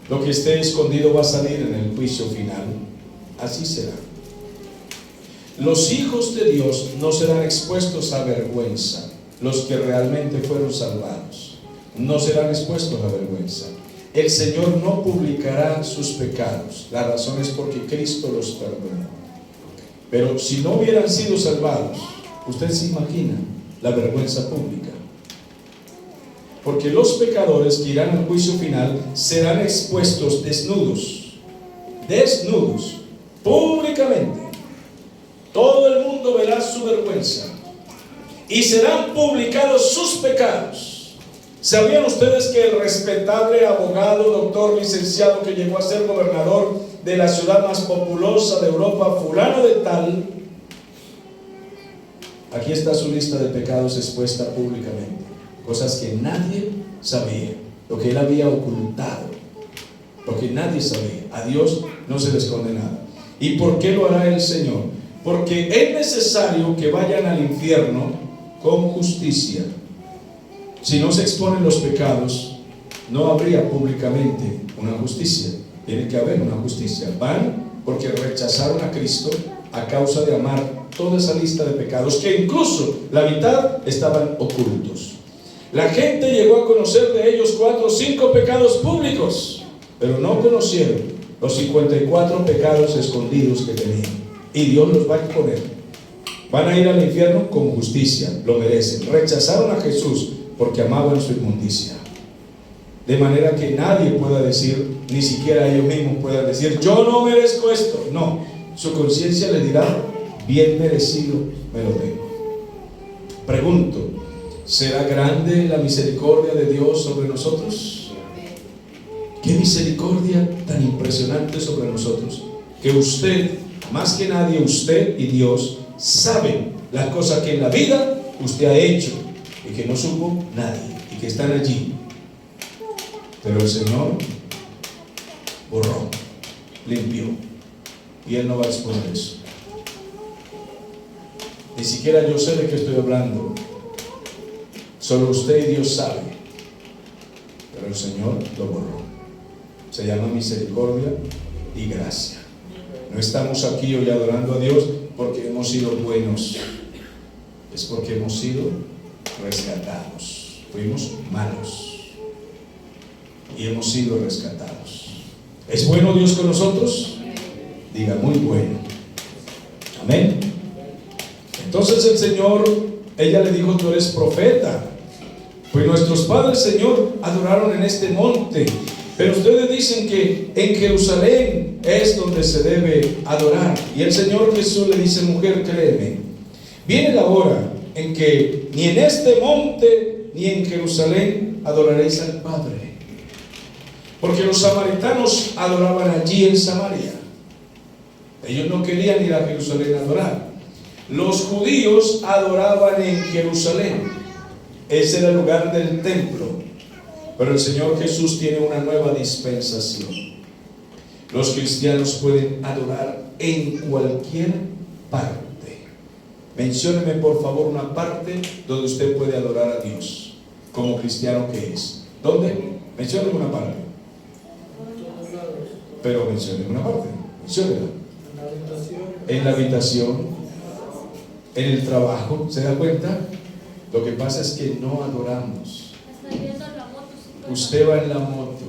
lo que esté escondido va a salir en el juicio final, así será. Los hijos de Dios no serán expuestos a vergüenza. Los que realmente fueron salvados no serán expuestos a vergüenza. El Señor no publicará sus pecados. La razón es porque Cristo los perdonó. Pero si no hubieran sido salvados, usted se imagina la vergüenza pública. Porque los pecadores que irán al juicio final serán expuestos desnudos, públicamente. Todo el mundo verá su vergüenza y serán publicados sus pecados. ¿Sabían ustedes que el respetable abogado, doctor, licenciado que llegó a ser gobernador de la ciudad más populosa de Europa, fulano de tal, aquí está su lista de pecados expuesta públicamente? Cosas que nadie sabía, lo que él había ocultado, lo que nadie sabía. A Dios no se le esconde nada. ¿Y por qué lo hará el Señor? Porque es necesario que vayan al infierno con justicia. Si no se exponen los pecados, no habría públicamente una justicia. Tiene que haber una justicia. Van porque rechazaron a Cristo a causa de amar toda esa lista de pecados, que incluso la mitad estaban ocultos. La gente llegó a conocer de ellos 4 o 5 pecados públicos, pero no conocieron los 54 pecados escondidos que tenían. Y Dios los va a exponer. Van a ir al infierno con justicia, lo merecen. Rechazaron a Jesús porque amaban su inmundicia. De manera que nadie pueda decir, ni siquiera ellos mismos puedan decir, yo no merezco esto. No, su conciencia le dirá, bien merecido me lo tengo. Pregunto, ¿será grande la misericordia de Dios sobre nosotros? ¿Qué misericordia tan impresionante sobre nosotros? Que usted, más que nadie, usted y Dios saben las cosas que en la vida usted ha hecho y que no supo nadie. y que están allí. Pero el Señor borró, limpió, y Él no va a exponer eso. Ni siquiera yo sé de qué estoy hablando. Solo usted y Dios sabe. Pero el Señor lo borró. Se llama misericordia y gracia. No estamos aquí hoy adorando a Dios porque hemos sido buenos. Es porque hemos sido rescatados. Fuimos malos y hemos sido rescatados. ¿Es bueno Dios con nosotros? Diga, muy bueno. Amén. Entonces el Señor, ella le dijo, tú eres profeta. Pues nuestros padres, Señor, adoraron en este monte. Pero ustedes dicen que en Jerusalén es donde se debe adorar. Y el Señor Jesús le dice, mujer, créeme, viene la hora en que ni en este monte ni en Jerusalén adoraréis al Padre. Porque los samaritanos adoraban allí en Samaria. Ellos no querían ir a Jerusalén a adorar. Los judíos adoraban en Jerusalén. Ese era el lugar del templo. Pero el Señor Jesús tiene una nueva dispensación. Los cristianos pueden adorar en cualquier parte. Mencióneme por favor una parte donde usted puede adorar a Dios como cristiano que es. ¿Dónde? Mencióneme una parte. Pero mencióneme una parte. Menciónela. En la habitación, en el trabajo. ¿Se da cuenta? Lo que pasa es que no adoramos. Usted va en la moto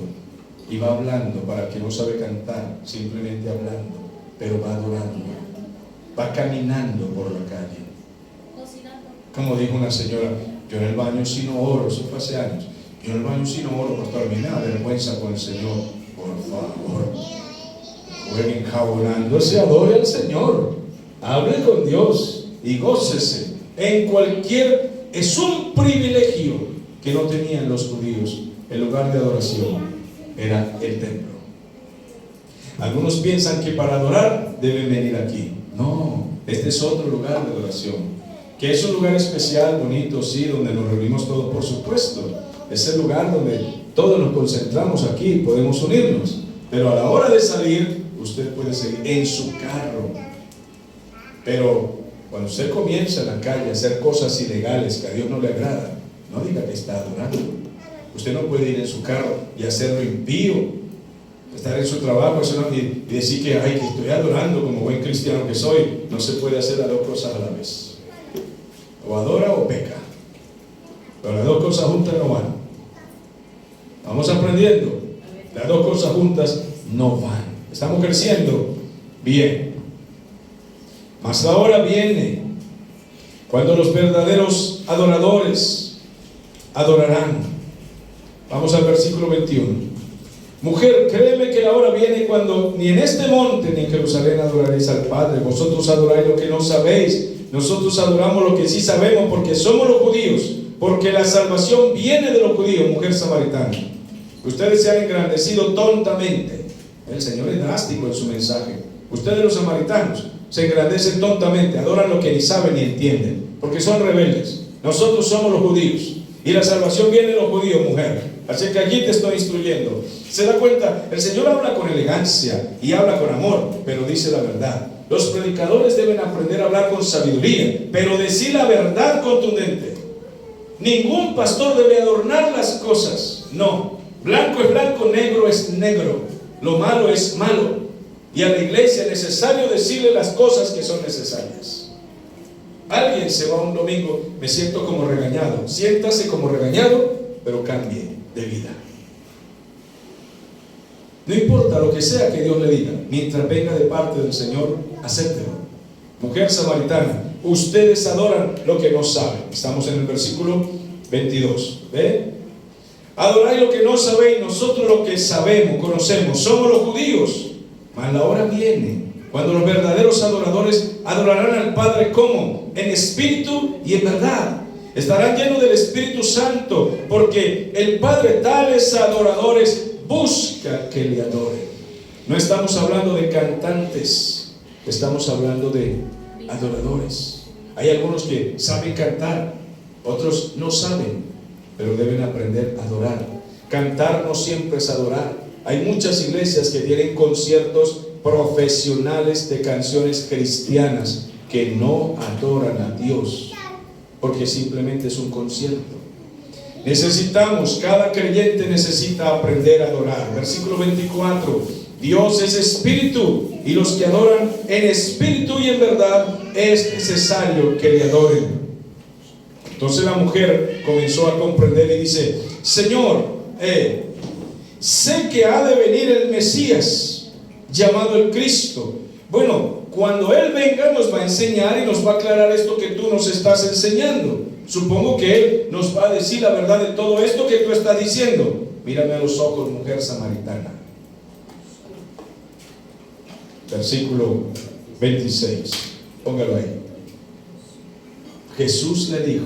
y va hablando, para que no sabe cantar, simplemente hablando, pero va adorando, va caminando por la calle. Como dijo una señora, yo en el baño si no oro, eso fue hace años, yo en el baño si no oro, pastor, a mí me da vergüenza con el Señor. Por favor, jueguen jabonándose, adore al Señor, hable con Dios y gócese. En cualquier, es un privilegio que no tenían los judíos. El lugar de adoración era el templo. Algunos piensan que para adorar deben venir aquí. No, este es otro lugar de adoración, que es un lugar especial, bonito, sí, donde nos reunimos todos, por supuesto. Es el lugar donde todos nos concentramos aquí y podemos unirnos. Pero a la hora de salir, usted puede seguir en su carro. Pero cuando usted comienza en la calle a hacer cosas ilegales que a Dios no le agrada, no diga que está adorando. Usted no puede ir en su carro y hacerlo impío, estar en su trabajo y decir que, ay, que estoy adorando como buen cristiano que soy. No se puede hacer las dos cosas a la vez. O adora o peca. Pero las dos cosas juntas no van. Vamos aprendiendo. Las dos cosas juntas no van. Estamos creciendo bien. Mas la hora viene cuando los verdaderos adoradores adorarán. Vamos al versículo 21. Mujer, créeme que la hora viene cuando ni en este monte ni en Jerusalén adoraréis al Padre. Vosotros adoráis lo que no sabéis. Nosotros adoramos lo que sí sabemos, porque somos los judíos. Porque la salvación viene de los judíos, mujer samaritana. Ustedes se han engrandecido tontamente. El Señor es drástico en su mensaje. Ustedes los samaritanos se engrandecen tontamente, adoran lo que ni saben ni entienden, porque son rebeldes. Nosotros somos los judíos. Y la salvación viene de los judíos, mujer. Así que allí te estoy instruyendo. ¿Se da cuenta? El Señor habla con elegancia y habla con amor, pero dice la verdad. Los predicadores deben aprender a hablar con sabiduría, pero decir la verdad contundente. Ningún pastor debe adornar las cosas. No. Blanco es blanco, negro es negro. Lo malo es malo. Y a la iglesia es necesario decirle las cosas que son necesarias. Alguien se va un domingo, me siento como regañado. Siéntase como regañado, pero cambie de vida. No importa lo que sea que Dios le diga, mientras venga de parte del Señor, acéptelo. Mujer samaritana, ustedes adoran lo que no saben. Estamos en el versículo 22. ¿Ve? Adoráis lo que no sabéis, nosotros lo que sabemos, conocemos, somos los judíos. Mas la hora viene cuando los verdaderos adoradores adorarán al Padre, ¿cómo? En espíritu y en verdad. Estarán llenos del Espíritu Santo, porque el Padre tales adoradores busca que le adoren. No estamos hablando de cantantes, estamos hablando de adoradores. Hay algunos que saben cantar, otros no saben. pero deben aprender a adorar. Cantar no siempre es adorar. Hay muchas iglesias que tienen conciertos profesionales de canciones cristianas que no adoran a Dios, porque simplemente es un concierto. Necesitamos, cada creyente necesita aprender a adorar. Versículo 24: Dios es espíritu, y los que adoran en espíritu y en verdad es necesario que le adoren. Entonces la mujer comenzó a comprender y dice: Señor, sé que ha de venir el Mesías, llamado el Cristo. Bueno, cuando Él venga nos va a enseñar y nos va a aclarar esto que tú nos estás enseñando. Supongo que Él nos va a decir la verdad de todo esto que tú estás diciendo. Mírame a los ojos, mujer samaritana. Versículo 26, póngalo ahí. Jesús le dijo,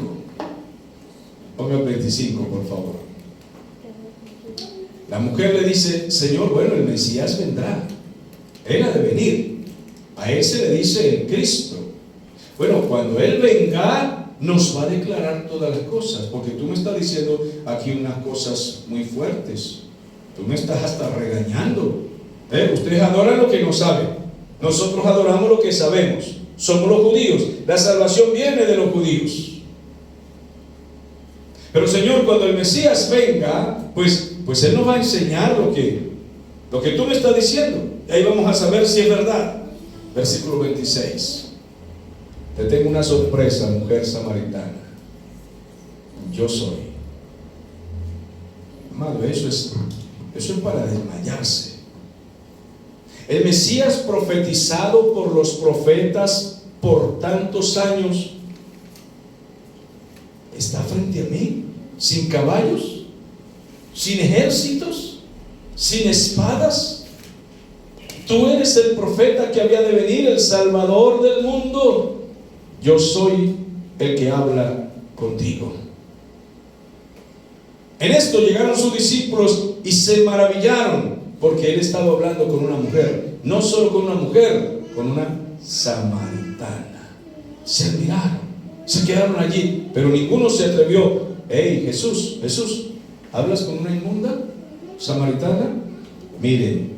ponga el 25 por favor. La mujer le dice: Señor, bueno, el Mesías vendrá, Él ha de venir, a Él se le dice el Cristo. Bueno, cuando Él venga nos va a declarar todas las cosas, porque tú me estás diciendo aquí unas cosas muy fuertes, tú me estás hasta regañando. Ustedes adoran lo que no saben, nosotros adoramos lo que sabemos. Somos los judíos, la salvación viene de los judíos. Pero Señor, cuando el Mesías venga, pues Él nos va a enseñar lo que tú me estás diciendo, y ahí vamos a saber si es verdad. Versículo 26. Te tengo una sorpresa, mujer samaritana. Yo soy. Amado, eso es para desmayarse. El Mesías profetizado por los profetas por tantos años está frente a mí, sin caballos, sin ejércitos, sin espadas. Tú eres el profeta que había de venir, el Salvador del mundo. Yo soy el que habla contigo. En esto llegaron sus discípulos y se maravillaron, porque Él estaba hablando con una mujer, no solo con una mujer, con una samaritana. Se admiraron, se quedaron allí, pero ninguno se atrevió. Hey, Jesús, ¿hablas con una inmunda samaritana? Miren,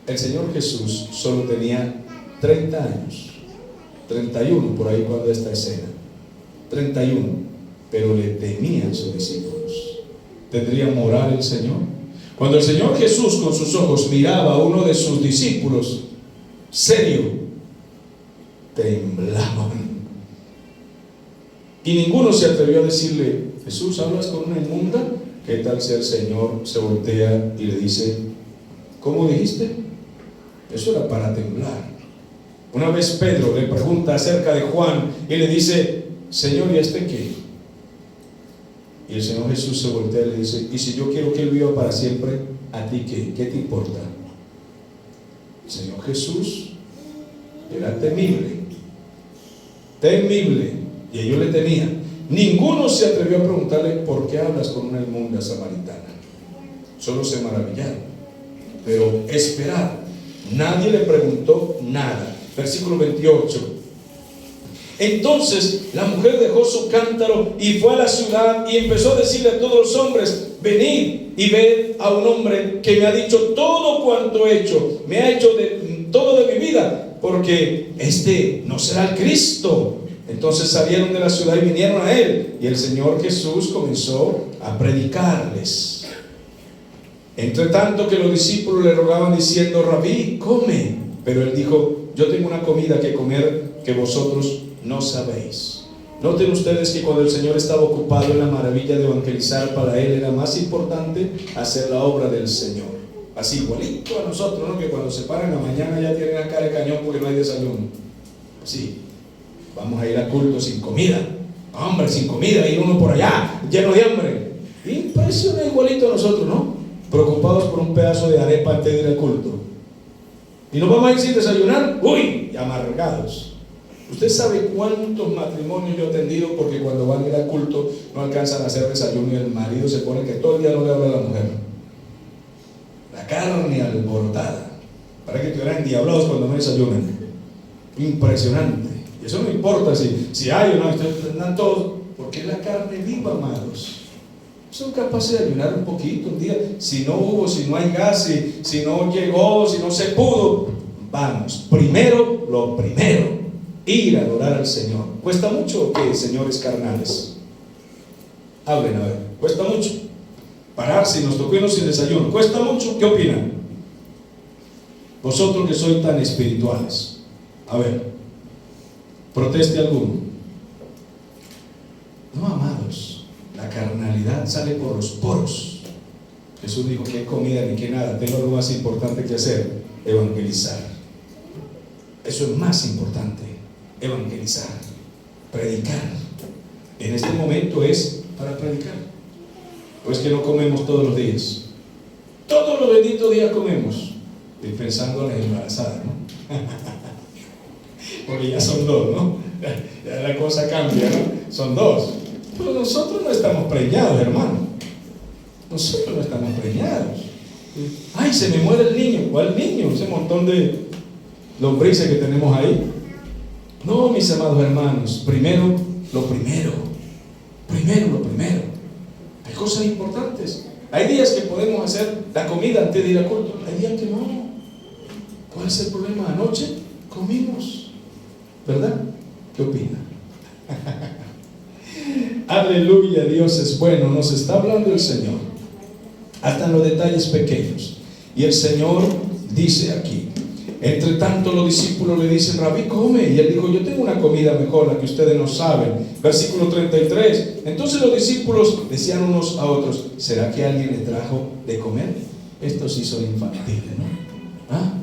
el Señor Jesús solo tenía 30 años, 31 por ahí cuando esta escena, 31, pero le temían sus discípulos. ¿Tendría moral el Señor? Cuando el Señor Jesús con sus ojos miraba a uno de sus discípulos serio, temblaban. Y ninguno se atrevió a decirle: Jesús, ¿hablas con una inmunda? ¿Qué tal si el Señor se voltea y le dice: ¿cómo dijiste? Eso era para temblar. Una vez Pedro le pregunta acerca de Juan y le dice: Señor, ¿y este qué? Y el Señor Jesús se voltea y le dice: ¿y si yo quiero que Él viva para siempre, a ti qué? ¿Qué te importa? El Señor Jesús era temible, y ellos le temían. Ninguno se atrevió a preguntarle: ¿por qué hablas con una inmunda samaritana? Solo se maravillaron, pero esperaron. Nadie le preguntó nada. Versículo 28. Entonces la mujer dejó su cántaro y fue a la ciudad y empezó a decirle a todos los hombres: venid y ved a un hombre que me ha dicho todo cuanto he hecho, me ha hecho de todo de mi vida, porque este no será el Cristo. Entonces salieron de la ciudad y vinieron a Él, y el Señor Jesús comenzó a predicarles. Entre tanto que los discípulos le rogaban diciendo: Rabí, come. Pero Él dijo: yo tengo una comida que comer que vosotros no sabéis. Noten ustedes que cuando el Señor estaba ocupado en la maravilla de evangelizar, para Él era más importante hacer la obra del Señor. Así igualito a nosotros, ¿no? Que cuando se paran en la mañana ya tienen la cara de cañón porque no hay desayuno. Sí, vamos a ir a culto sin comida. Hombre, sin comida, y uno por allá lleno de hambre. Impresiona igualito a nosotros, ¿no? Preocupados por un pedazo de arepa antes de ir al culto. Y nos vamos a ir sin desayunar. ¡Uy! Amargados. Usted sabe cuántos matrimonios yo he atendido porque cuando van a ir al culto no alcanzan a hacer desayuno y el marido se pone que todo el día no le habla a la mujer. La carne alborotada. Para que estuvieran endiablados cuando no desayunan. Impresionante. Y eso no importa si hay o no, están todos, porque es la carne viva, amados. Son capaces de ayunar un poquito un día. Si no hubo, si no hay gas, si no llegó, si no se pudo, vamos. Primero, lo primero, ir a adorar al Señor. ¿Cuesta mucho o qué, señores carnales? Hablen a ver. ¿Cuesta mucho? Pararse y nos tocó irnos sin desayuno. ¿Cuesta mucho? ¿Qué opinan? Vosotros que sois tan espirituales. A ver, proteste alguno. No, amados, la carnalidad sale por los poros. Jesús dijo que hay comida ni que nada. Tengo algo más importante que hacer: evangelizar. Eso es más importante, evangelizar, predicar. En este momento es para predicar. Pues que no comemos todos los días. Todos los benditos días comemos. Estoy pensando en la embarazada, ¿no? Porque ya son dos, ¿no? Ya la cosa cambia, ¿no? Son dos. Pero nosotros no estamos preñados, hermano. Nosotros no estamos preñados. Ay, se me muere el niño. ¿Cuál niño? Ese montón de lombrices que tenemos ahí. No, mis amados hermanos, primero lo primero. Primero lo primero. Hay cosas importantes. Hay días que podemos hacer la comida antes de ir a culto. Hay días que no. ¿Cuál es el problema? Anoche comimos, ¿verdad? ¿Qué opina? Aleluya, Dios es bueno. Nos está hablando el Señor hasta en los detalles pequeños. Y el Señor dice aquí: entre tanto los discípulos le dicen, Rabí, come. Y él dijo, yo tengo una comida mejor, la que ustedes no saben. Versículo 33. Entonces los discípulos decían unos a otros, ¿será que alguien le trajo de comer? Estos sí son infantiles, ¿no? ¿Ah?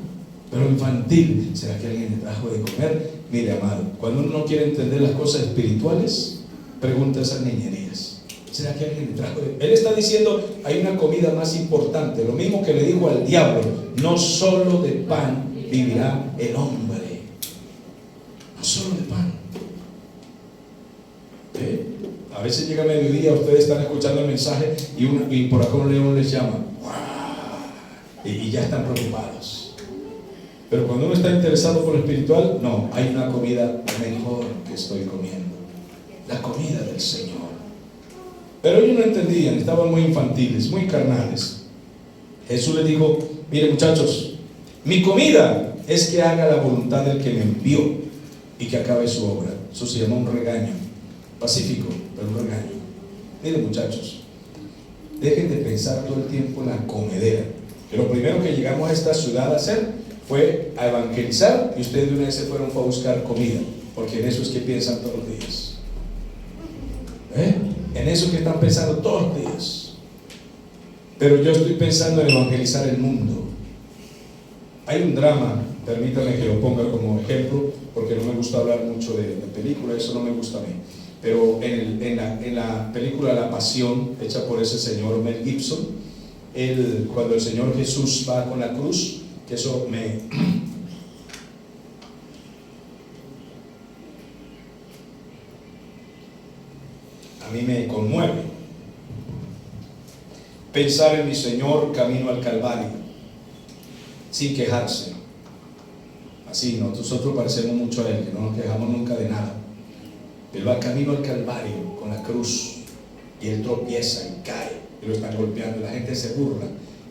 Pero infantil, ¿será que alguien le trajo de comer? Mire, amado, cuando uno no quiere entender las cosas espirituales, pregunta esas niñerías. ¿Será que alguien le trajo de...? Él está diciendo, hay una comida más importante. Lo mismo que le dijo al diablo, no solo de pan vivirá el hombre. No solo de pan. A veces llega mediodía, ustedes están escuchando el mensaje y por acá un león les llama. Y ya están preocupados. Pero cuando uno está interesado por lo espiritual, no, hay una comida mejor que estoy comiendo. La comida del Señor. Pero ellos no entendían, estaban muy infantiles, muy carnales. Jesús les dijo, mire muchachos, mi comida es que haga la voluntad del que me envió y que acabe su obra. Eso se llama un regaño. Pacífico, pero un regaño. Miren muchachos, dejen de pensar todo el tiempo en la comedera. Que lo primero que llegamos a esta ciudad a hacer fue a evangelizar, y ustedes de una vez se fueron a buscar comida, porque en eso es que piensan todos los días. En eso que están pensando todos los días. Pero yo estoy pensando en evangelizar el mundo. Hay un drama, permítanme que lo ponga como ejemplo, porque no me gusta hablar mucho de películas, eso no me gusta a mí. Pero en la película La Pasión, hecha por ese señor Mel Gibson, cuando el Señor Jesús va con la cruz, que eso a mí me conmueve. Pensar en mi Señor camino al Calvario, sin quejarse. Así, nosotros parecemos mucho a Él, que no nos quejamos nunca de nada. Él va camino al Calvario con la cruz, y Él tropieza y cae, y lo están golpeando, y la gente se burla.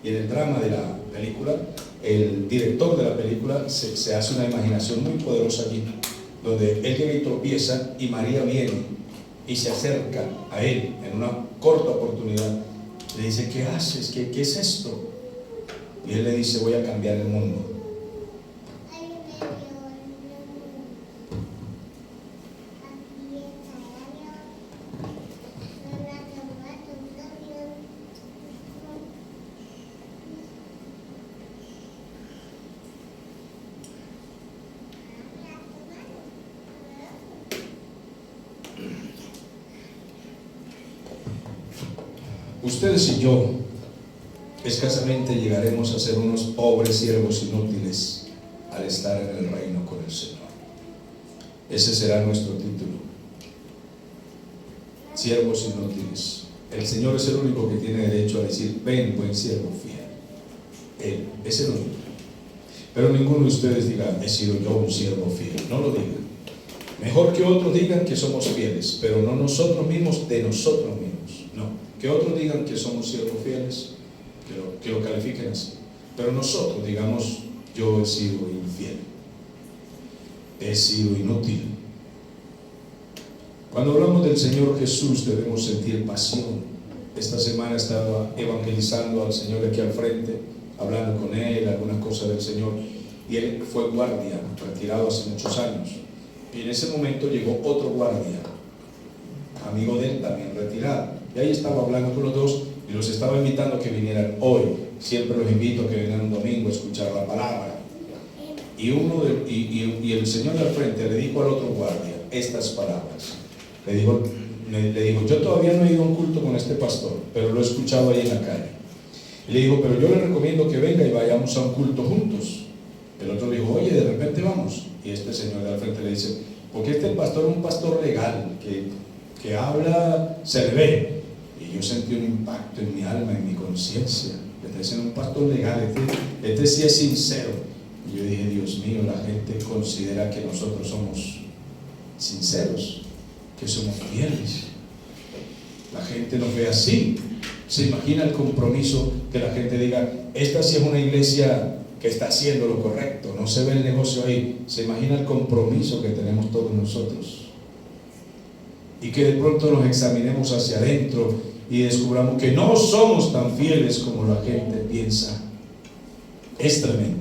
Y en el drama de la película, el director de la película se hace una imaginación muy poderosa aquí, donde Él llega y tropieza, y María viene y se acerca a Él en una corta oportunidad. Le dice, ¿qué haces? ¿Qué es esto? Y Él le dice, voy a cambiar el mundo. Ustedes y yo escasamente llegaremos a ser unos pobres siervos inútiles al estar en el reino con el Señor. Ese será nuestro título: siervos inútiles. El Señor es el único que tiene derecho a decir, ven, buen siervo fiel. Él es el único. Pero ninguno de ustedes diga, he sido yo un siervo fiel. No lo digan. Mejor que otros digan que somos fieles, pero no nosotros mismos de nosotros mismos. No. Que Que otros digan que somos siervos fieles, que lo califiquen así. Pero nosotros digamos, yo he sido infiel, he sido inútil. Cuando hablamos del Señor Jesús debemos sentir pasión. Esta semana estaba evangelizando al Señor aquí al frente, hablando con Él, algunas cosas del Señor. Y Él fue guardia, retirado hace muchos años. Y en ese momento llegó otro guardia, amigo de Él también retirado. Y ahí estaba hablando con los dos y los estaba invitando a que vinieran hoy. Siempre los invito a que vengan un domingo a escuchar la palabra. Y el Señor de al frente le dijo al otro guardia estas palabras. Le dijo, yo todavía no he ido a un culto con este pastor, pero lo he escuchado ahí en la calle. Y le dijo, pero yo le recomiendo que venga y vayamos a un culto juntos. El otro le dijo, oye, de repente vamos. Y este señor de al frente le dice, porque este pastor es un pastor legal, que habla, se le ve. Y yo sentí un impacto en mi alma, en mi conciencia. Este es un pastor legal, este sí es sincero. Y yo dije, Dios mío, la gente considera que nosotros somos sinceros, que somos fieles. La gente nos ve así. Se imagina el compromiso, que la gente diga, esta sí es una iglesia que está haciendo lo correcto, no se ve el negocio ahí. Se imagina el compromiso que tenemos todos nosotros. Y que de pronto nos examinemos hacia adentro y descubramos que no somos tan fieles como la gente piensa. Es tremendo.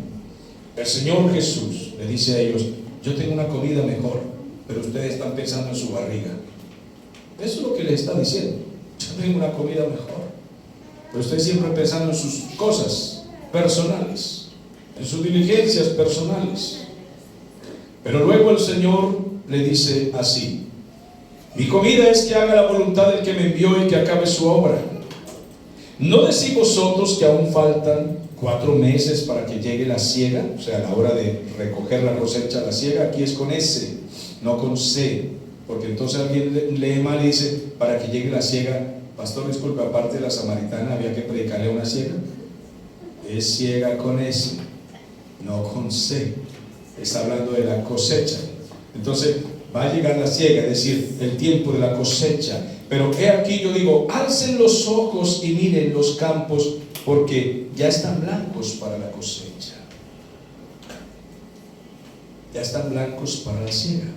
El Señor Jesús le dice a ellos, yo tengo una comida mejor, pero ustedes están pensando en su barriga. Eso es lo que les está diciendo. Yo tengo una comida mejor, pero ustedes siempre pensando en sus cosas personales, en sus diligencias personales. Pero luego el Señor le dice así: mi comida es que haga la voluntad del que me envió y que acabe su obra. ¿No decís vosotros que aún faltan 4 meses para que llegue la siega? O sea, a la hora de recoger la cosecha, la siega aquí es con S, no con C, porque entonces alguien lee mal y dice, para que llegue la siega. Pastor, disculpe, aparte de la samaritana, había que predicarle una siega. Es siega con S, no con C. Está hablando de la cosecha. Entonces, va a llegar la siega, es decir, el tiempo de la cosecha. Pero he aquí, yo digo, alcen los ojos y miren los campos, porque ya están blancos para la cosecha. Ya están blancos para la siega.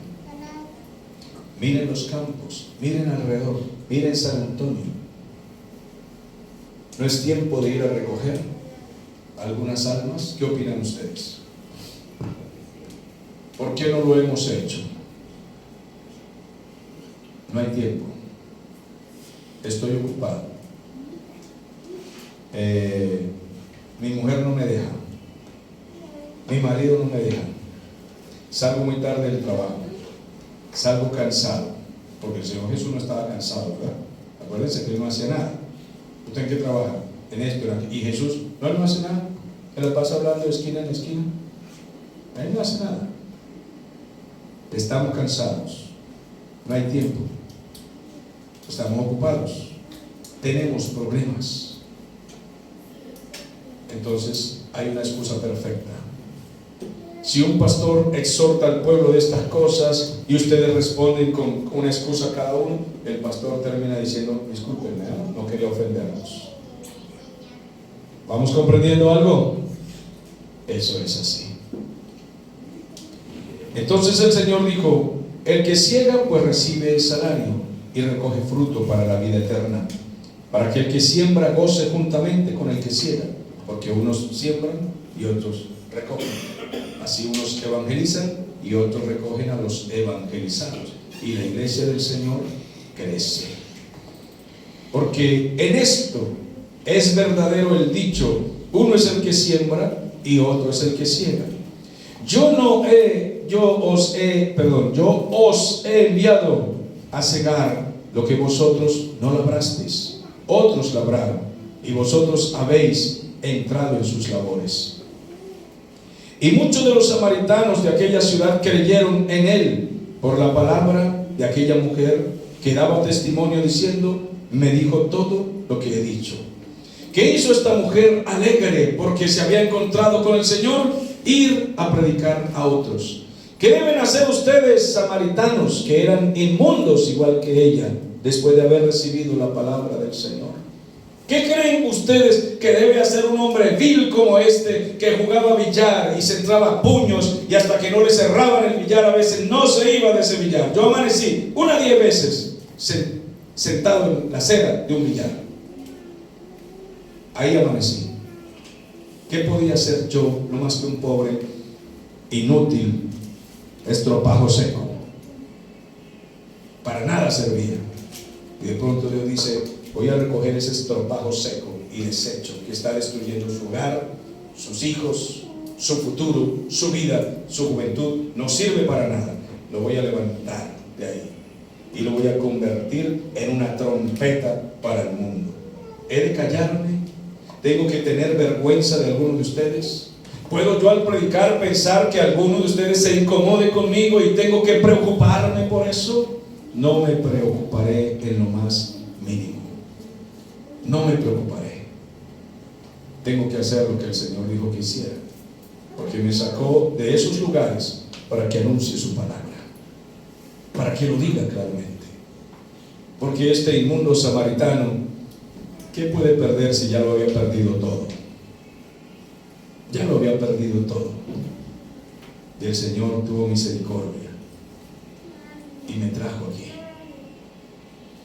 Miren los campos, miren alrededor, miren San Antonio. ¿No es tiempo de ir a recoger algunas almas? ¿Qué opinan ustedes? ¿Por qué no lo hemos hecho? No hay tiempo. Estoy ocupado. Mi mujer no me deja. Mi marido no me deja. Salgo muy tarde del trabajo. Salgo cansado. Porque el Señor Jesús no estaba cansado, ¿verdad? Acuérdense que Él no hacía nada. ¿Usted en qué trabaja? En esto, en aquí. ¿Y Jesús no hace nada? Él lo pasa hablando de esquina en esquina. Él no hace nada. Estamos cansados. No hay tiempo. Estamos ocupados. Tenemos problemas. Entonces hay una excusa perfecta. Si un pastor exhorta al pueblo de estas cosas y ustedes responden con una excusa cada uno, el pastor termina diciendo, discúlpenme, no quería ofenderlos. ¿Vamos comprendiendo algo? Eso es así. Entonces el Señor dijo, el que ciega pues recibe el salario y recoge fruto para la vida eterna, para que el que siembra goce juntamente con el que ciega, porque unos siembran y otros recogen. Así unos evangelizan y otros recogen a los evangelizados, y la iglesia del Señor crece. Porque en esto es verdadero el dicho, uno es el que siembra y otro es el que ciega. Yo os he enviado a cegar lo que vosotros no labrasteis. Otros labraron y vosotros habéis entrado en sus labores. Y muchos de los samaritanos de aquella ciudad creyeron en él por la palabra de aquella mujer que daba testimonio diciendo, me dijo todo lo que he dicho. ¿Qué hizo esta mujer alegre porque se había encontrado con el Señor? Ir a predicar a otros. ¿Qué deben hacer ustedes, samaritanos, que eran inmundos igual que ella, después de haber recibido la palabra del Señor? ¿Qué creen ustedes que debe hacer un hombre vil como este, que jugaba billar y se entraba a puños y hasta que no le cerraban el billar a veces no se iba de ese billar? Yo amanecí 10 veces sentado en la acera de un billar. Ahí amanecí. ¿Qué podía hacer yo, no más que un pobre, inútil, estropajo seco? Para nada servía. Y de pronto Dios dice: voy a recoger ese estropajo seco y deshecho que está destruyendo su hogar, sus hijos, su futuro, su vida, su juventud. No sirve para nada. Lo voy a levantar de ahí y lo voy a convertir en una trompeta para el mundo. ¿He de callarme? ¿Tengo que tener vergüenza de alguno de ustedes? ¿Puedo yo al predicar pensar que alguno de ustedes se incomode conmigo y tengo que preocuparme por eso? No me preocuparé en lo más mínimo. No me preocuparé. Tengo que hacer lo que el Señor dijo que hiciera, porque me sacó de esos lugares para que anuncie su palabra, para que lo diga claramente. Porque este inmundo samaritano, ¿qué puede perder si ya lo había perdido todo? Ya lo había perdido todo. Y el Señor tuvo misericordia y me trajo aquí.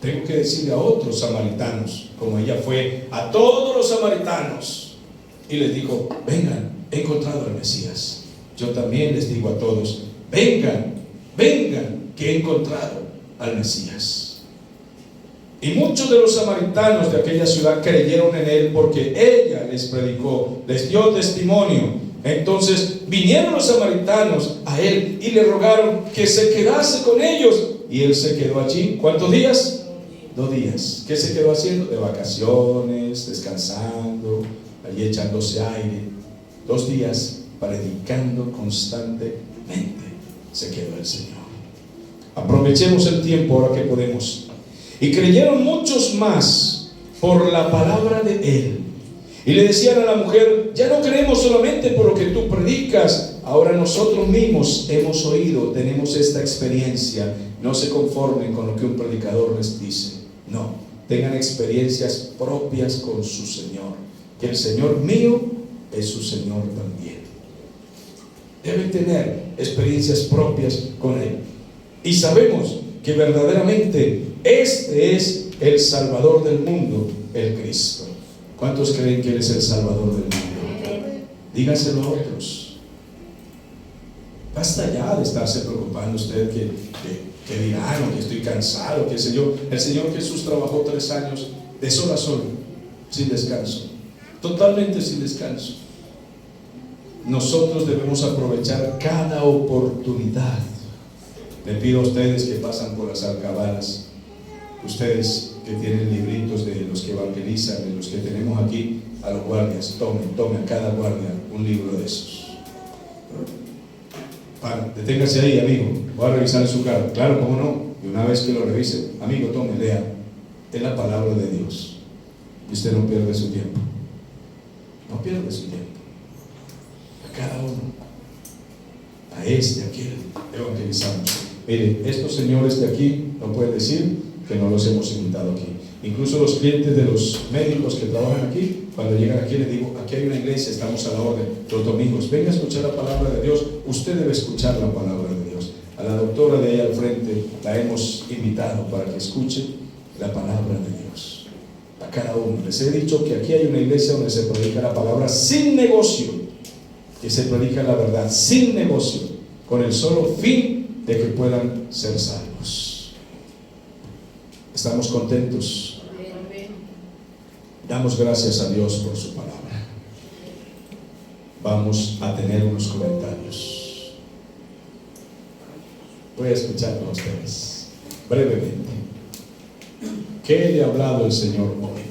Tengo que decirle a otros samaritanos, como ella fue a todos los samaritanos, y les dijo: vengan, he encontrado al Mesías. Yo también les digo a todos: vengan, vengan, que he encontrado al Mesías. Y muchos de los samaritanos de aquella ciudad creyeron en él porque ella les predicó, les dio testimonio. Entonces vinieron los samaritanos a él y le rogaron que se quedase con ellos. Y él se quedó allí. ¿Cuántos días? 2 días. ¿Qué se quedó haciendo? De vacaciones, descansando, allí echándose aire. 2 días predicando constantemente. Se quedó el Señor. Aprovechemos el tiempo ahora que podemos. Y creyeron muchos más por la palabra de él. Y le decían a la mujer: ya no creemos solamente por lo que tú predicas, ahora nosotros mismos hemos oído, tenemos esta experiencia. No se conformen con lo que un predicador les dice. No, tengan experiencias propias con su Señor, que el Señor mío es su Señor también. Deben tener experiencias propias con él. Y sabemos que verdaderamente este es el Salvador del mundo, el Cristo. ¿Cuántos creen que Él es el Salvador del mundo? Díganselo a otros. Basta ya de estarse preocupando usted que dirán, o que estoy cansado, qué sé yo. El Señor Jesús trabajó 3 años de sol a sol, sin descanso, totalmente sin descanso. Nosotros debemos aprovechar cada oportunidad. Le pido a ustedes que pasan por las alcabalas, ustedes que tienen libritos de los que evangelizan, de los que tenemos aquí, a los guardias, tomen a cada guardia un libro de esos. Deténgase ahí, amigo, voy a revisar su carro. Claro, cómo no. Y una vez que lo revise, amigo, tome, lea. Es la palabra de Dios. Y usted no pierde su tiempo. No pierde su tiempo. A cada uno, a este, a aquel, evangelizamos. Mire, estos señores de aquí no pueden decir que no los hemos invitado aquí. Incluso los clientes de los médicos que trabajan aquí, cuando llegan aquí les digo: aquí hay una iglesia, estamos a la orden. Los domingos, venga a escuchar la palabra de Dios. Usted debe escuchar la palabra de Dios. A la doctora de ahí al frente la hemos invitado para que escuche la palabra de Dios. A cada uno les he dicho que aquí hay una iglesia donde se predica la palabra sin negocio, que se predica la verdad sin negocio, con el solo fin de que puedan ser salvos. Estamos contentos. Damos gracias a Dios por su palabra. Vamos a tener unos comentarios. Voy a escucharlo a ustedes brevemente. ¿Qué le ha hablado el Señor hoy?